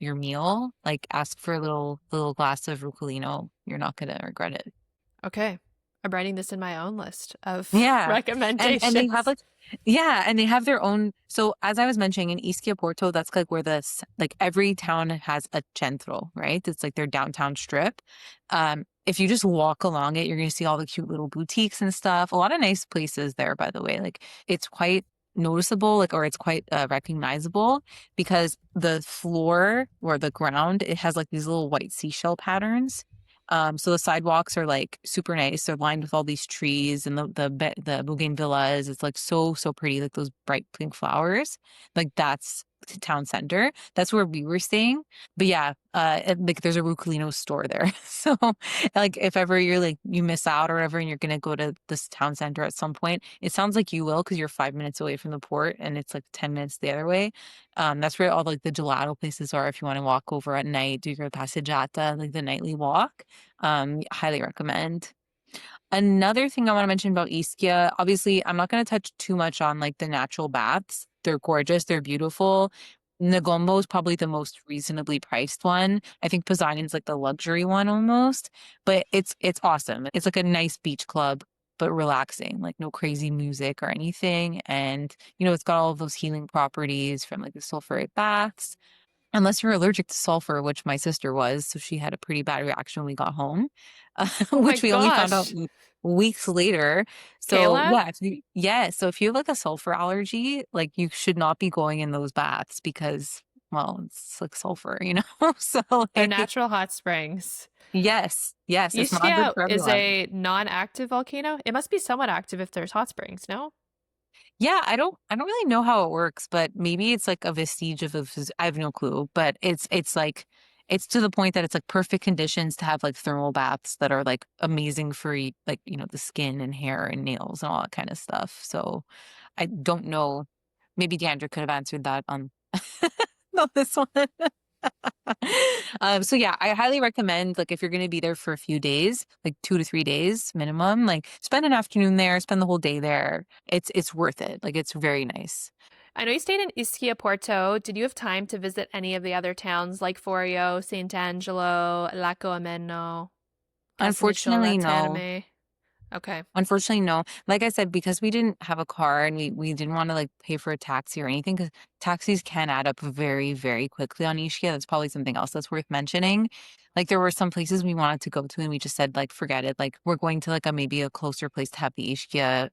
meal. Like ask for a little glass of rucolino. You're not gonna regret it. Okay. I'm writing this in my own list of Yeah. And they have recommendations. like yeah, and they have their own so as I was mentioning in Ischia Porto, that's like where like every town has a centro, right? It's like their downtown strip. If you just walk along it, you're gonna see all the cute little boutiques and stuff. A lot of nice places there, by the way. Like it's quite noticeable, like or it's quite recognizable because the floor or the ground, it has like these little white seashell patterns. So the sidewalks are like super nice. They're lined with all these trees and the bougainvilleas. It's like so, so pretty, like those bright pink flowers. Like that's the town center. That's where we were staying. But yeah, like there's a Rucolino store there. So like if ever you're like you miss out or whatever and you're gonna go to this town center at some point, it sounds like you will because you're 5 minutes away from the port and it's like 10 minutes the other way. That's where all like the gelato places are if you want to walk over at night, do your passeggiata, like the nightly walk. Highly recommend. Another thing I want to mention about Ischia, obviously, I'm not going to touch too much on like the natural baths. They're gorgeous, they're beautiful. Negombo is probably the most reasonably priced one. I think Poseidon's like the luxury one almost, but it's awesome. It's like a nice beach club, but relaxing, like no crazy music or anything. And it's got all of those healing properties from like the sulfurate baths. Unless you're allergic to sulfur, which my sister was, so she had a pretty bad reaction when we got home, Oh my which we only found out gosh. weeks later. So Kayla? yeah, so if you have like a sulfur allergy, like you should not be going in those baths because, well, it's like sulfur. So They're like, natural hot springs. yes, yes, it's not good Ischia for is everyone. a non-active volcano. It must be somewhat active if there's hot springs, no? Yeah, I don't really know how it works, but maybe it's like a vestige I have no clue, but it's like it's to the point that it's like perfect conditions to have like thermal baths that are like amazing for like, the skin and hair and nails and all that kind of stuff. So I don't know. Maybe Deandra could have answered that on not this one. So yeah, I highly recommend like if you're going to be there for a few days, like 2 to 3 days minimum, like spend an afternoon there, spend the whole day there. It's worth it. Like it's very nice. I know you stayed in Ischia Porto. Did you have time to visit any of the other towns like Forio, Sant'Angelo, Lacco Ameno, Castel Unfortunately, no. Terme? Okay. Unfortunately, no. Like I said, because we didn't have a car and we didn't want to like pay for a taxi or anything, because taxis can add up very, very quickly on Ischia. That's probably something else that's worth mentioning. Like there were some places we wanted to go to and we just said like forget it. Like we're going to like a maybe a closer place to have the Ischia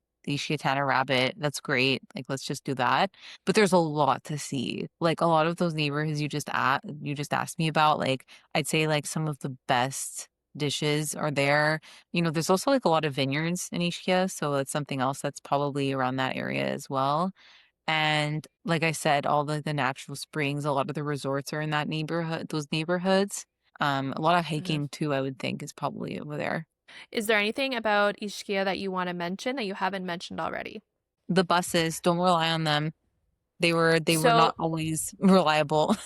Tanner Rabbit. That's great. Like let's just do that. But there's a lot to see. Like a lot of those neighborhoods you just asked me about, like I'd say like some of the best dishes are there. There's also like a lot of vineyards in Ischia, so it's something else that's probably around that area as well. And like I said, all the natural springs, a lot of the resorts are in those neighborhoods. A lot of Mhm. hiking too, I would think, is probably over there. Is there anything about Ischia that you want to mention that you haven't mentioned already? The buses, don't rely on them. They were So not always reliable.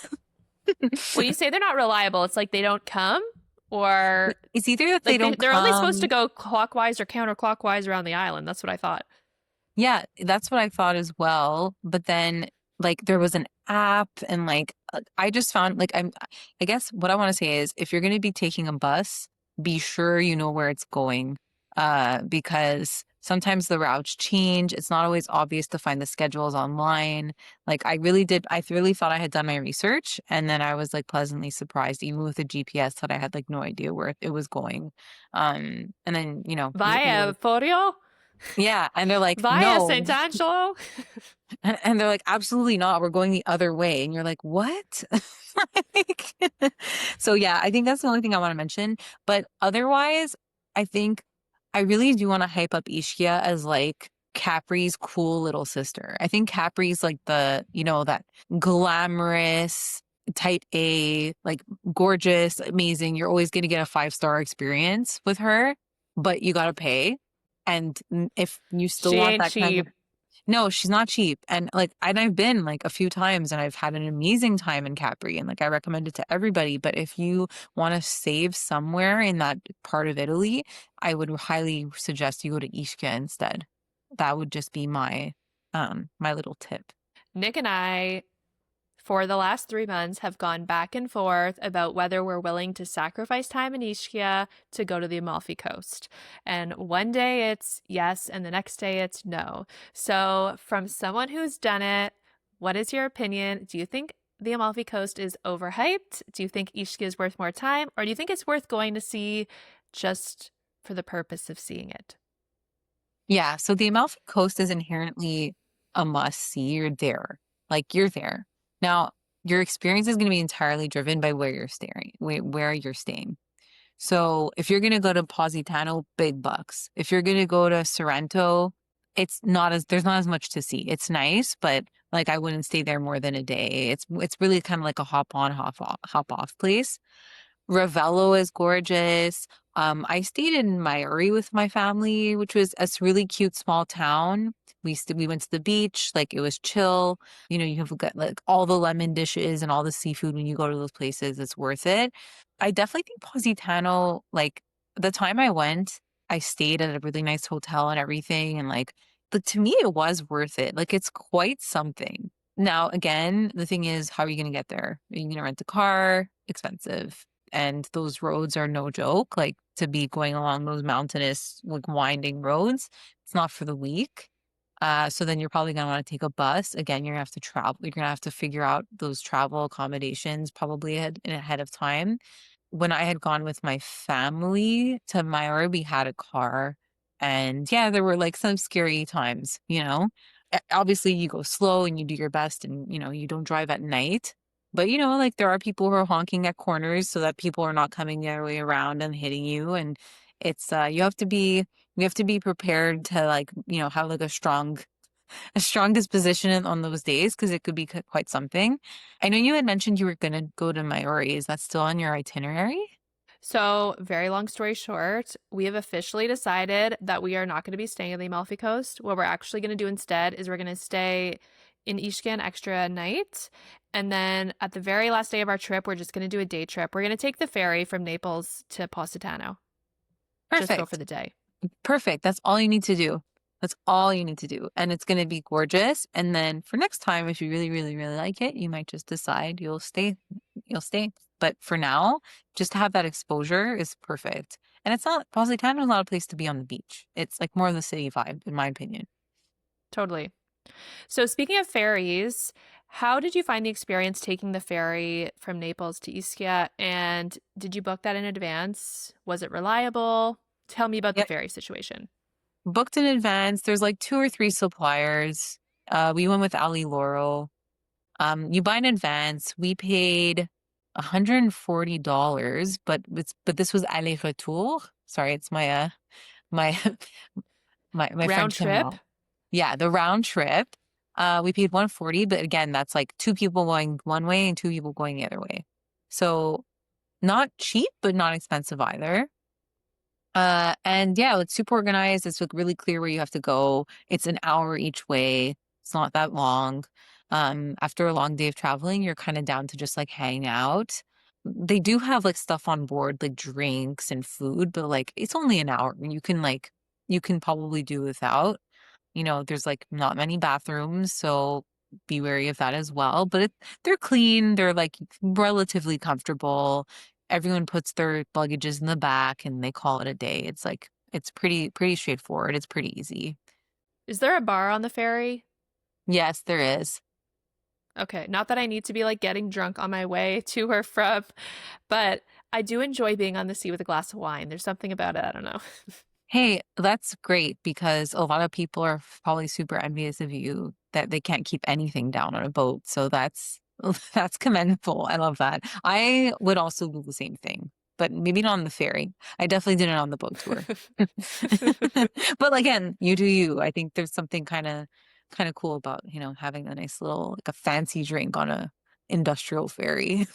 when you say they're not reliable, it's like they don't come, or It's either that they like don't they're only supposed to come. go clockwise or counterclockwise around the island. That's what I thought. Yeah, that's what I thought as well. But then, like, there was an app, and like, I just found like I guess what I want to say is, if you're going to be taking a bus, be sure you know where it's going. Because sometimes the routes change. It's not always obvious to find the schedules online. Like, I really thought I had done my research, and then I was like pleasantly surprised, even with the GPS, that I had like no idea where it was going. And then Via Forio, yeah, and they're like, via no. Sant'Angelo. And they're like, absolutely not. We're going the other way. And you're like, what? Like, so yeah, I think that's the only thing I want to mention. But otherwise, I think I really do want to hype up Ischia as like Capri's cool little sister. I think Capri's like that glamorous type A, like gorgeous, amazing. You're always going to get a 5-star experience with her, but you got to pay. And if you still She want ain't that kind of, cheap. no, she's not cheap. And I've been like a few times and I've had an amazing time in Capri, and like I recommend it to everybody. But if you want to save somewhere in that part of Italy, I would highly suggest you go to Ischia instead. That would just be my little tip. Nick and I, for the last 3 months, have gone back and forth about whether we're willing to sacrifice time in Ischia to go to the Amalfi Coast. And one day it's yes, and the next day it's no. So, from someone who's done it, what is your opinion? Do you think the Amalfi Coast is overhyped? Do you think Ischia is worth more time? Or do you think it's worth going to see just for the purpose of seeing it? Yeah, so the Amalfi Coast is inherently a must see. You're there. Like you're there. Now, your experience is going to be entirely driven by where you're staying. So if you're going to go to Positano, big bucks. If you're going to go to Sorrento, there's not as much to see. It's nice, but like I wouldn't stay there more than a day. It's really kind of like a hop off place. Ravello is gorgeous. I stayed in Maori with my family, which was a really cute small town. We went to the beach, like it was chill. You have got like all the lemon dishes and all the seafood when you go to those places. It's worth it. I definitely think Positano, like the time I went, I stayed at a really nice hotel and everything, and like, but to me it was worth it. Like it's quite something. Now, again, the thing is, how are you going to get there? Are you going to rent a car? Expensive, and those roads are no joke. Like to be going along those mountainous, like winding roads, it's not for the weak. So then you're probably gonna want to take a bus. Again, you're gonna have to travel. You're gonna have to figure out those travel accommodations probably ahead of time. When I had gone with my family to Maui, we had a car, and yeah, there were like some scary times. Obviously, you go slow and you do your best, and you don't drive at night. But like there are people who are honking at corners so that people are not coming the other way around and hitting you. And it's you have to be prepared to like have like a strong disposition on those days, because it could be quite something. I know you had mentioned you were gonna go to Maori. Is that still on your itinerary? So, very long story short, we have officially decided that we are not going to be staying on the Amalfi Coast. What we're actually going to do instead is we're going to stay in Ischia an extra night. And then at the very last day of our trip, we're just going to do a day trip. We're going to take the ferry from Naples to Positano. Just go for Perfect. the day. Perfect. That's all you need to do. That's all you need to do. And it's going to be gorgeous. And then for next time, if you really, really, really like it, you might just decide you'll stay. You'll stay. But for now, just to have that exposure is perfect. And it's not, Positano is not a place to be on the beach. It's like more of the city vibe, in my opinion. Totally. So, speaking of ferries, how did you find the experience taking the ferry from Naples to Ischia? And did you book that in advance? Was it reliable? Tell me about the Yep. ferry situation. Booked in advance. There's like two or three suppliers. We went with Ali Loro. You buy in advance. We paid $140, but this was aller retour. Sorry, it's my my Round French came trip? out. Yeah, the round trip. We paid 140, but again, that's like two people going one way and two people going the other way. So not cheap, but not expensive either. And yeah, it's super organized. It's like really clear where you have to go. It's an hour each way. It's not that long. After a long day of traveling, you're kind of down to just like hang out. They do have like stuff on board, like drinks and food, but like it's only an hour. You can probably do without. There's like not many bathrooms, so be wary of that as well. But they're clean, they're like relatively comfortable. Everyone puts their luggages in the back and they call it a day. It's like it's pretty straightforward. It's pretty easy. Is there a bar on the ferry? Yes, there is. Okay, not that I need to be like getting drunk on my way to or from, but I do enjoy being on the sea with a glass of wine. There's something about it, I don't know. Hey, that's great because a lot of people are probably super envious of you that they can't keep anything down on a boat. So that's that's commendable. I love that. I would also do the same thing, but maybe not on the ferry. I definitely did it on the boat tour. But again, you do you. I think there's something kind of cool about, having a nice little like a fancy drink on a industrial ferry.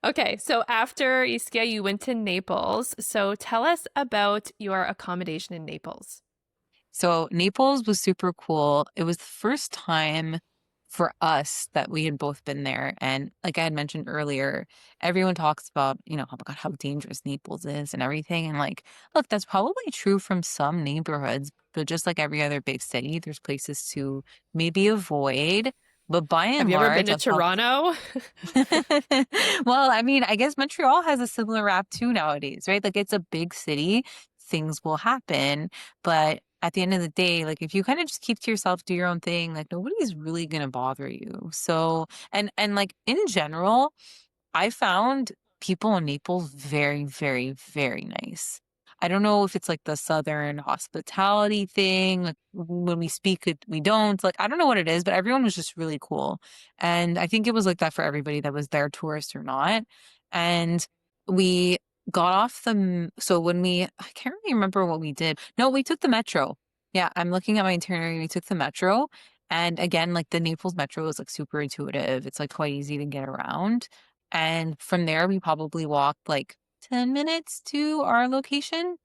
Okay, so after Ischia, you went to Naples. So tell us about your accommodation in Naples. So Naples was super cool. It was the first time for us that we had both been there. And like I had mentioned earlier, everyone talks about, oh my God, how dangerous Naples is and everything. And like, look, that's probably true from some neighborhoods, but just like every other big city, there's places to maybe avoid. But by Have and you ever been large, to I'll tell. Toronto? Well, I mean, I guess Montreal has a similar rap too nowadays, right? Like it's a big city, things will happen, but at the end of the day, like if you kind of just keep to yourself, do your own thing, like nobody's really gonna bother you. So, and like in general, I found people in Naples very, very, very nice. I don't know if it's like the Southern hospitality thing. Like when we speak, we don't. Like, I don't know what it is, but everyone was just really cool. And I think it was like that for everybody that was there, tourist or not. And we got off so I can't really remember what we did. No, we took the metro. Yeah, I'm looking at my itinerary. We took the metro. And again, like the Naples metro is like super intuitive. It's like quite easy to get around. And from there, we probably walked like 10 minutes to our location,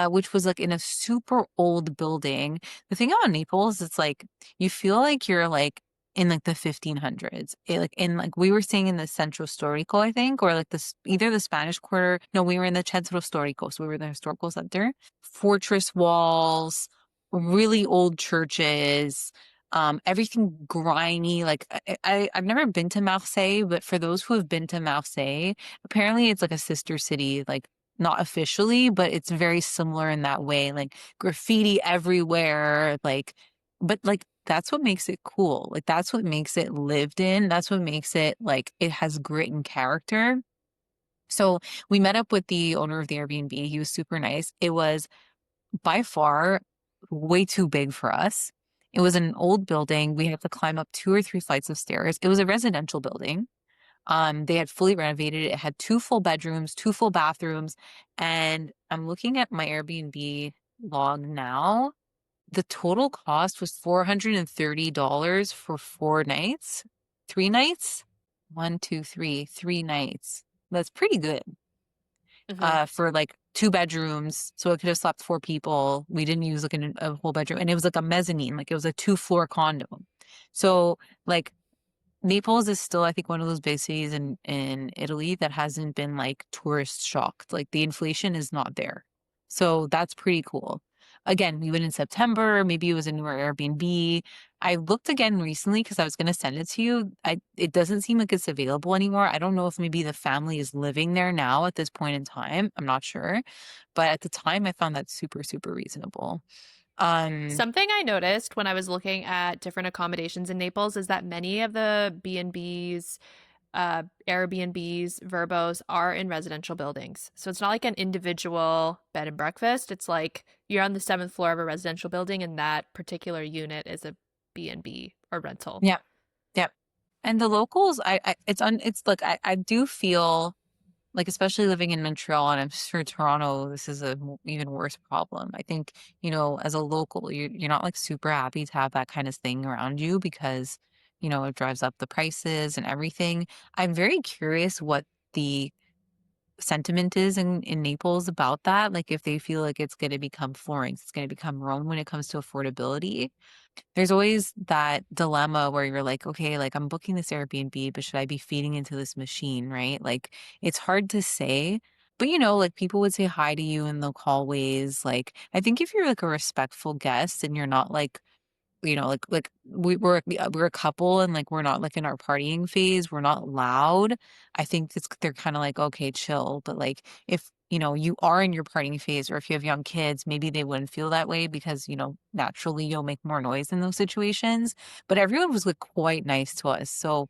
which was like in a super old building. The thing about Naples, it's like you feel like you're like in like the 1500s. We were staying in the Centro Storico, I think, or like this either the Spanish Quarter. No, we were in the Centro Storico, so we were in the historical center. Fortress walls, really old churches, everything grimy. Like I've never been to Marseille, but for those who have been to Marseille, apparently it's like a sister city, like not officially, but it's very similar in that way. Like graffiti everywhere, but like that's what makes it cool. Like that's what makes it lived in. That's what makes it like it has grit and character. So we met up with the owner of the Airbnb. He was super nice. It was by far way too big for us. It was an old building. We had to climb up two or three flights of stairs. It was a residential building. They had fully renovated it. It had two full bedrooms, two full bathrooms, and I'm looking at my Airbnb log now. The total cost was $430 for 4 nights, 3 nights. One, two, three nights. That's pretty good Hmm. for like two bedrooms. So it could have slept four people. We didn't use like a whole bedroom. And it was like a mezzanine, like it was a 2-floor condo. So like Naples is still, I think, one of those big cities in Italy that hasn't been like tourist shocked. Like the inflation is not there. So that's pretty cool. again, we went in September, maybe it was a newer Airbnb. I looked again recently because I was going to send it to you. It doesn't seem like it's available anymore. I don't know if maybe the family is living there now at this point in time. I'm not sure. But at the time, I found that super, super reasonable. Um, Something I noticed when I was looking at different accommodations in Naples is that many of the B&Bs, Airbnbs, Verbos are in residential buildings. So it's not like an individual bed and breakfast. It's like you're on the seventh floor of a residential building and that particular unit is a B&B or rental. yeah, yeah. And the locals, it's like I do feel like, especially living in Montreal, and I'm sure Toronto, this is a even worse problem. I think, as a local, you're not like super happy to have that kind of thing around you because, it drives up the prices and everything. I'm very curious what the sentiment is in Naples about that. Like if they feel like it's going to become Florence, it's going to become Rome when it comes to affordability. There's always that dilemma where you're like, okay, like I'm booking this Airbnb, but should I be feeding into this machine, right? Like it's hard to say. But like people would say hi to you in the hallways. Like I think if you're like a respectful guest and you're not like like we're a couple and like we're not like in our partying phase, we're not loud. I think they're kind of like, okay, chill. But like if you are in your partying phase or if you have young kids, maybe they wouldn't feel that way because naturally you'll make more noise in those situations. But everyone was like quite nice to us. So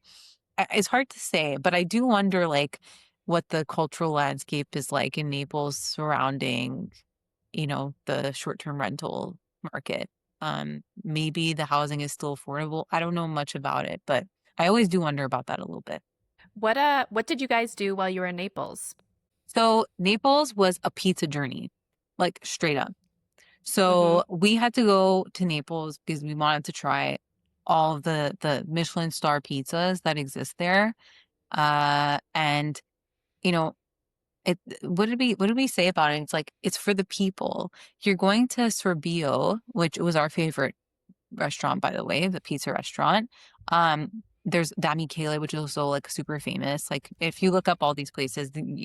it's hard to say, but I do wonder like what the cultural landscape is like in Naples surrounding the short-term rental market. Maybe the housing is still affordable. I don't know much about it, but I always do wonder about that a little bit. What did you guys do while you were in Naples? So Naples was a pizza journey, like straight up. Mm-hmm. So we had to go to Naples because we wanted to try all of the Michelin star pizzas that exist there. And you know, what did we say about it? It's like it's for the people. You're going to Sorbillo, which was our favorite restaurant, by the way, the pizza restaurant. There's Da Michele, which is also like super famous. Like if you look up all these places, then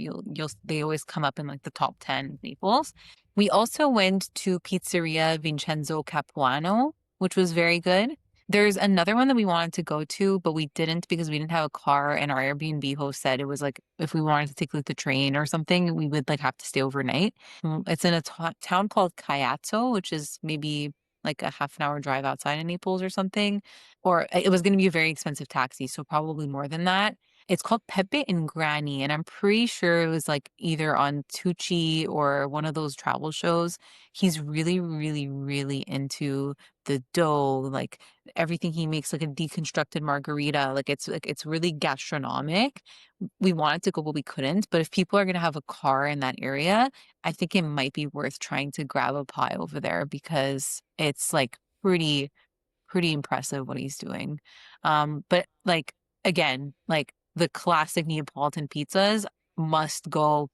they always come up in like the top 10 in Naples. We also went to Pizzeria Vincenzo Capuano, which was very good. There's another one that we wanted to go to, but we didn't because we didn't have a car, and our Airbnb host said it was like if we wanted to take like the train or something, we would like have to stay overnight. It's in a town called Caiazzo, which is maybe like a half an hour drive outside of Naples or something. Or it was going to be a very expensive taxi, so probably more than that. It's called Pepe and Grani, and I'm pretty sure it was like either on Tucci or one of those travel shows. He's really, really, really into the dough, like everything he makes, like a deconstructed margarita. Like it's really gastronomic. We wanted to go, but we couldn't. But if people are going to have a car in that area, I think it might be worth trying to grab a pie over there because it's like pretty impressive what he's doing. But like again, like the classic Neapolitan pizzas must go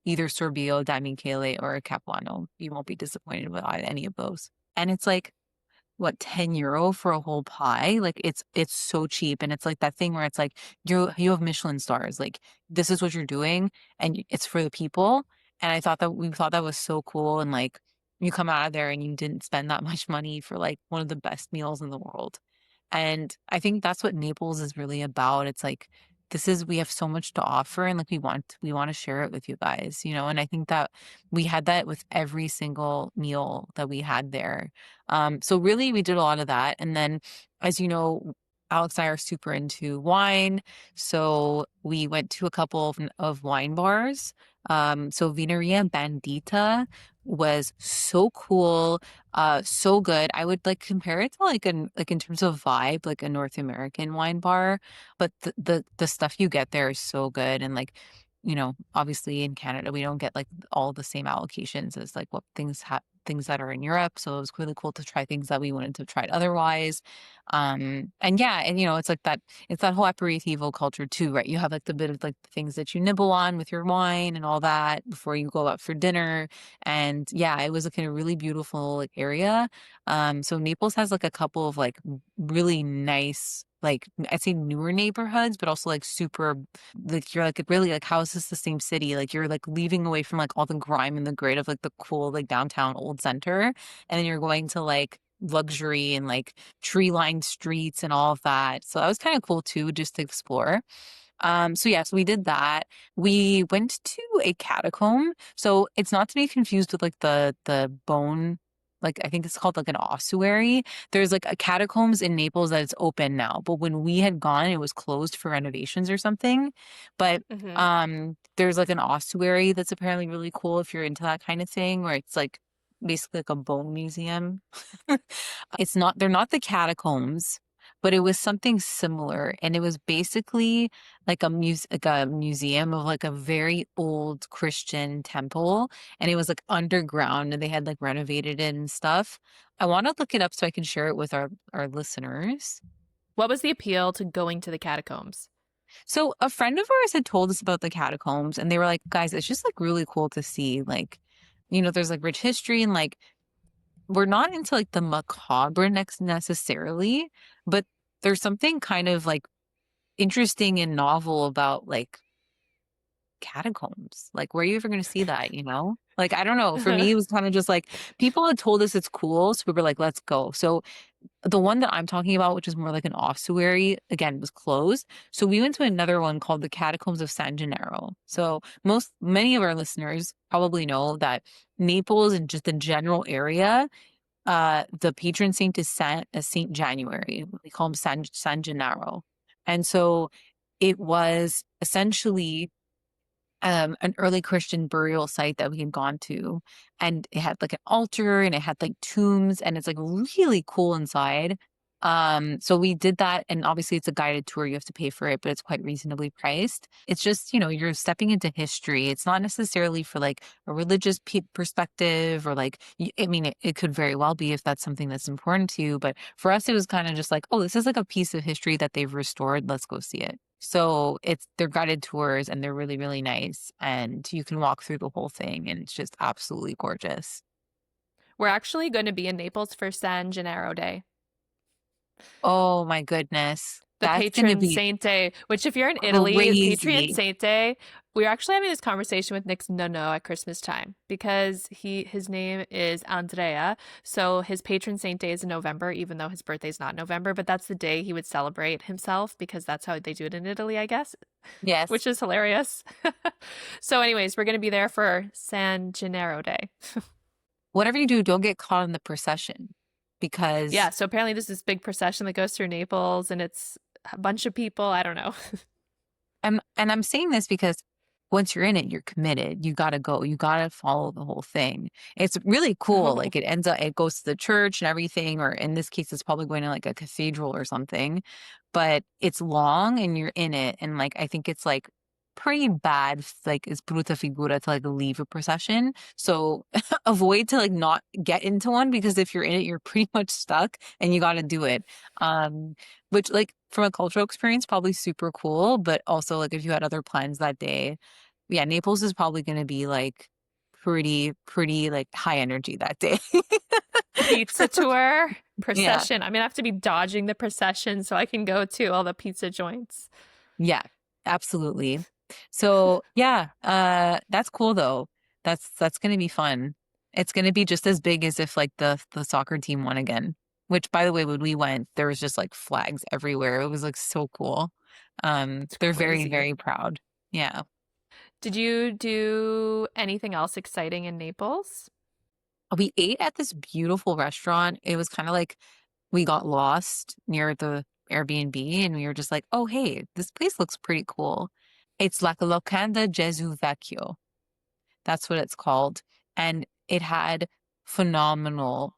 either Sorbillo, Da Michele, or Capuano. You won't be disappointed with any of those. And it's like what, 10 euro for a whole pie? Like it's so cheap. And it's like that thing where it's like you have Michelin stars. Like this is what you're doing and it's for the people. And we thought that was so cool. And like you come out of there and you didn't spend that much money for like one of the best meals in the world. And I think that's what Naples is really about. It's like we have so much to offer and like we want to share it with you guys, and I think that we had that with every single meal that we had there. So really we did a lot of that. And then as you know, Alex and I are super into wine. So we went to a couple of wine bars. So Vineria Bandita was so cool, so good. I would like compare it to like in terms of vibe, like a North American wine bar, but the stuff you get there is so good. And like, obviously in Canada we don't get like all the same allocations as like what things that are in Europe. So it was really cool to try things that we wouldn't have tried otherwise. And yeah, and it's that whole aperitivo culture too, right? You have like the bit of like the things that you nibble on with your wine and all that before you go out for dinner. And yeah, it was like in a really beautiful like area. So Naples has like a couple of like really nice like I'd say newer neighborhoods, but also like super like you're like really like how is this the same city? Like you're like leaving away from like all the grime and the grit of like the cool like downtown old center, and then you're going to like luxury and like tree-lined streets and all of that. So that was kind of cool too, just to explore. So yeah, so we did that. We went to a catacomb. So it's not to be confused with like the bone, like I think it's called like an ossuary. There's like a catacombs in Naples that is open now, but when we had gone, it was closed for renovations or something. But Hmm. there's like an ossuary that's apparently really cool if you're into that kind of thing, where it's like basically like a bone museum. It's not, they're not the catacombs, but it was something similar. And it was basically like a museum of like a very old Christian temple. And it was like underground and they had like renovated it and stuff. I want to look it up so I can share it with our listeners. What was the appeal to going to the catacombs? So a friend of ours had told us about the catacombs and they were like, guys, it's just like really cool to see. Like, there's like rich history and like we're not into like the macabre next necessarily, but there's something kind of like interesting and novel about like catacombs. Like, where are you ever going to see that, you know? Like, I don't know. For me, it was kind of just like people had told us it's cool. So we were like, let's go. So the one that I'm talking about, which is more like an ossuary, again, was closed. So we went to another one called the Catacombs of San Gennaro. So many of our listeners probably know that Naples and just the general area, the patron saint is Saint January. We call him San Gennaro. And so it was essentially an early Christian burial site that we had gone to, and it had like an altar and it had like tombs, and it's like really cool inside. So we did that, and obviously it's a guided tour. You have to pay for it, but it's quite reasonably priced. It's just, you're stepping into history. It's not necessarily for like a religious perspective or like, I mean, it could very well be if that's something that's important to you. But for us, it was kind of just like, oh, this is like a piece of history that they've restored. Let's go see it. So they're guided tours and they're really, really nice. And you can walk through the whole thing and it's just absolutely gorgeous. We're actually going to be in Naples for San Gennaro Day, Oh my goodness. the That's going to patron be saint day, which if you're in Italy, patron crazy. saint day, we were actually having this conversation with Nick's nonno at Christmas time because his name is Andrea. So his patron saint day is in November, even though his birthday's not November, but that's the day he would celebrate himself because that's how they do it in Italy, I guess, Yes. which is hilarious. So anyways, we're going to be there for San Gennaro Day. Whatever you do, don't get caught in the procession Yeah, because so apparently there's this big procession that goes through Naples and it's a bunch of people. I don't know. I'm saying this because once you're in it, you're committed. You got to go. You got to follow the whole thing. It's really cool. Oh. Like it goes to the church and everything, or in this case, it's probably going to like a cathedral or something, but it's long and you're in it. And like, I think it's like pretty bad, like it's bruta figura to like leave a procession. So avoid to like not get into one because if you're in it, you're pretty much stuck and you got to do it. Um, which like from a cultural experience, probably super cool, but also like if you had other plans that day, yeah, Naples is probably going to be like pretty like high energy that day. Pizza tour, Yeah. procession. I'm gonna have to be dodging the procession so I can go to all the pizza joints. Yeah, absolutely. So yeah, that's cool though. That's gonna be fun. It's gonna be just as big as if like the soccer team won again. Which by the way, when we went, there was just like flags everywhere. It was like so cool. It's They're very, crazy. very proud. Yeah. Did you do anything else exciting in Naples? We ate at this beautiful restaurant. It was kind of like we got lost near the Airbnb and we were just like, oh, hey, this place looks pretty cool. It's like a Locanda Gesù Vecchio. That's what it's called. And it had phenomenal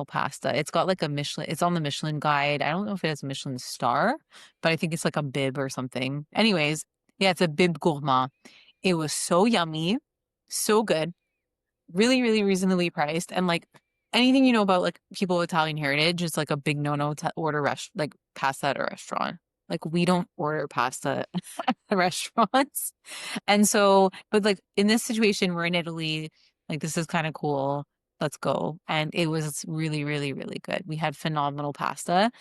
pasta. It's got like a Michelin, it's on the Michelin guide. I don't know if it has a Michelin star, but I think it's like a bib or something. Anyways, yeah, it's a bib gourmand. It was so yummy, so good, really, really reasonably priced. And like anything you know about like people with Italian heritage, it's like a big no-no to order like pasta at a restaurant. Like we don't order pasta at the restaurants. And so, but like in this situation, we're in Italy, like this is kind of cool. Let's go. And it was really, really, really good. We had phenomenal pasta.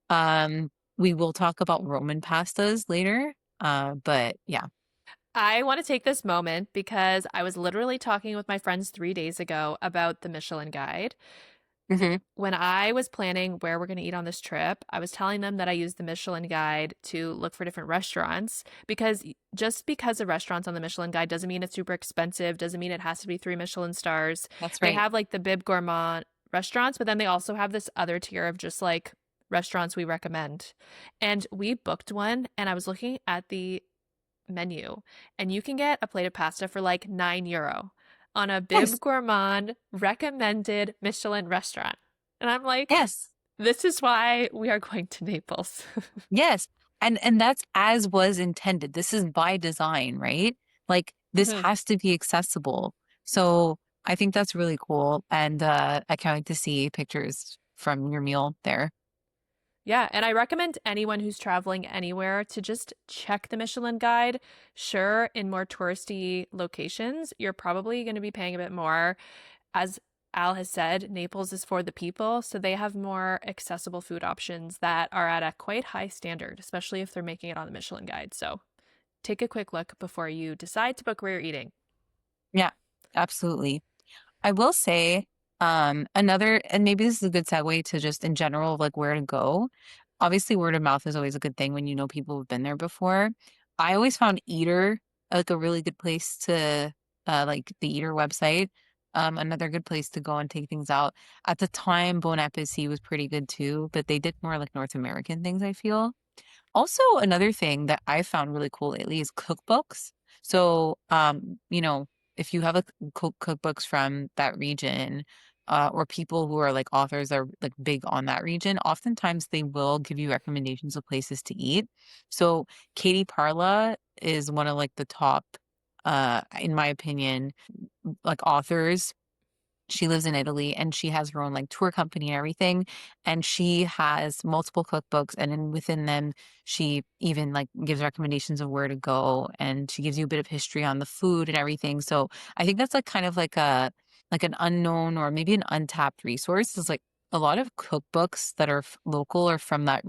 Um, we will talk about Roman pastas later. But yeah. I want to take this moment because I was literally talking with my friends 3 days ago about the Michelin Guide. Hmm. When I was planning where we're going to eat on this trip, I was telling them that I used the Michelin Guide to look for different restaurants because just because the restaurants on the Michelin Guide doesn't mean it's super expensive, doesn't mean it has to be 3 Michelin stars. That's They right. have like the Bib Gourmand restaurants, but then they also have this other tier of just like restaurants we recommend. And we booked one, and I was looking at the menu, and you can get a plate of pasta for like €9 on a Bib Yes. Gourmand recommended Michelin restaurant. And I'm like, Yes. this is why we are going to Naples. Yes. And that's as was intended. This is by design, right? Like this Mhm. has to be accessible. So I think that's really cool. And I can't wait to see pictures from your meal there. Yeah, and I recommend anyone who's traveling anywhere to just check the Michelin Guide. Sure, in more touristy locations, you're probably going to be paying a bit more. As Al has said, Naples is for the people, so they have more accessible food options that are at a quite high standard, especially if they're making it on the Michelin Guide. So take a quick look before you decide to book where you're eating. Yeah, absolutely. I will say, another, and maybe this is a good segue to just in general, like where to go. Obviously, word of mouth is always a good thing when you know people have been there before. I always found Eater like a really good place to, like the Eater website, another good place to go and take things out. At the time, Bon Appetit was pretty good too, but they did more like North American things, I feel. Also, another thing that I found really cool lately is cookbooks. So, if you have like cookbooks from that region, or people who are like authors that are like big on that region, oftentimes they will give you recommendations of places to eat. So, Katie Parla is one of like the top, in my opinion, like authors. She lives in Italy and she has her own like tour company and everything. And she has multiple cookbooks, and then within them, she even like gives recommendations of where to go, and she gives you a bit of history on the food and everything. So I think that's like kind of like an unknown or maybe an untapped resource. Is like a lot of cookbooks that are local or from like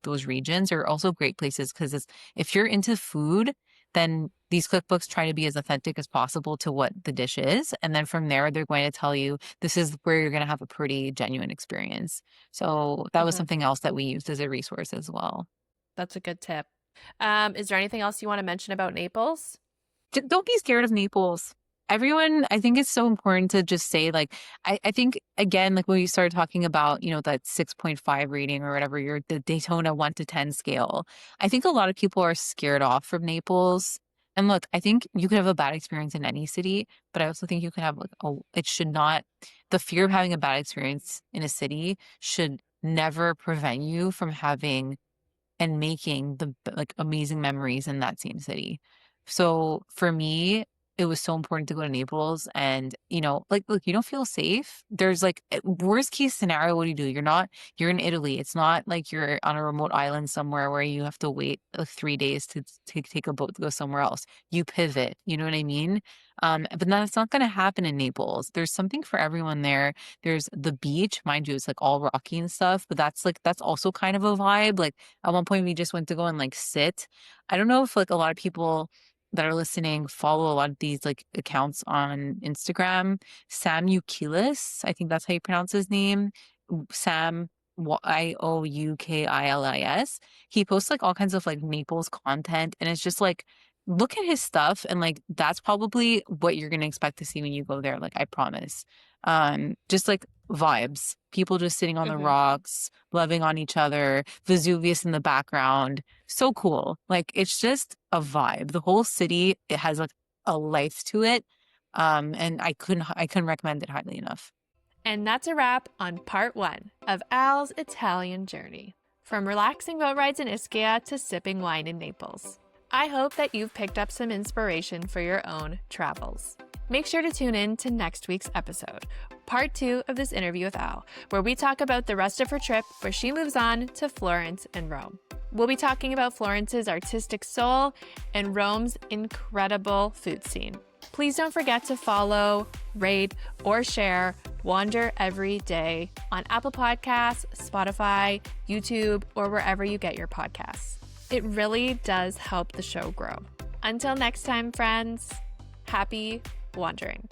those regions are also great places because it's if you're into food, then these cookbooks try to be as authentic as possible to what the dish is. And then from there, they're going to tell you this is where you're going to have a pretty genuine experience. So that was Mhm. something else that we used as a resource as well. That's a good tip. Is there anything else you want to mention about Naples? Don't be scared of Naples. Everyone, I think it's so important to just say, like, I think, again, like when you started talking about, that 6.5 rating or whatever, the Daytona 1 to 10 scale, I think a lot of people are scared off from Naples. And look, I think you could have a bad experience in any city, but I also think you can have, like, it should not, the fear of having a bad experience in a city should never prevent you from having and making the like amazing memories in that same city. So for me, it was so important to go to Naples and, like, look, you don't feel safe. There's like worst case scenario, what do you do? You're in Italy. It's not like you're on a remote island somewhere where you have to wait like 3 days to take a boat to go somewhere else. You pivot, you know what I mean? But that's not going to happen in Naples. There's something for everyone there. There's the beach, mind you, it's like all rocky and stuff, but that's also kind of a vibe. Like at one point, we just went to go and like sit. I don't know if like a lot of people that are listening follow a lot of these like accounts on Instagram. Sam Eukilis, I think that's how you pronounce his name. Sam Ioukilis. He posts like all kinds of like Naples content, and it's just like look at his stuff, and like that's probably what you're gonna expect to see when you go there. Like I promise. Just like vibes, people just sitting on the Hmm. rocks, loving on each other, Vesuvius in the background. So cool. Like it's just a vibe. The whole city, it has like a life to it. And I couldn't recommend it highly enough. And that's a wrap on part one of Al's Italian journey. From relaxing boat rides in Ischia to sipping wine in Naples. I hope that you've picked up some inspiration for your own travels. Make sure to tune in to next week's episode, part two of this interview with Al, where we talk about the rest of her trip where she moves on to Florence and Rome. We'll be talking about Florence's artistic soul and Rome's incredible food scene. Please don't forget to follow, rate, or share Wander Every Day on Apple Podcasts, Spotify, YouTube, or wherever you get your podcasts. It really does help the show grow. Until next time, friends, happy wandering.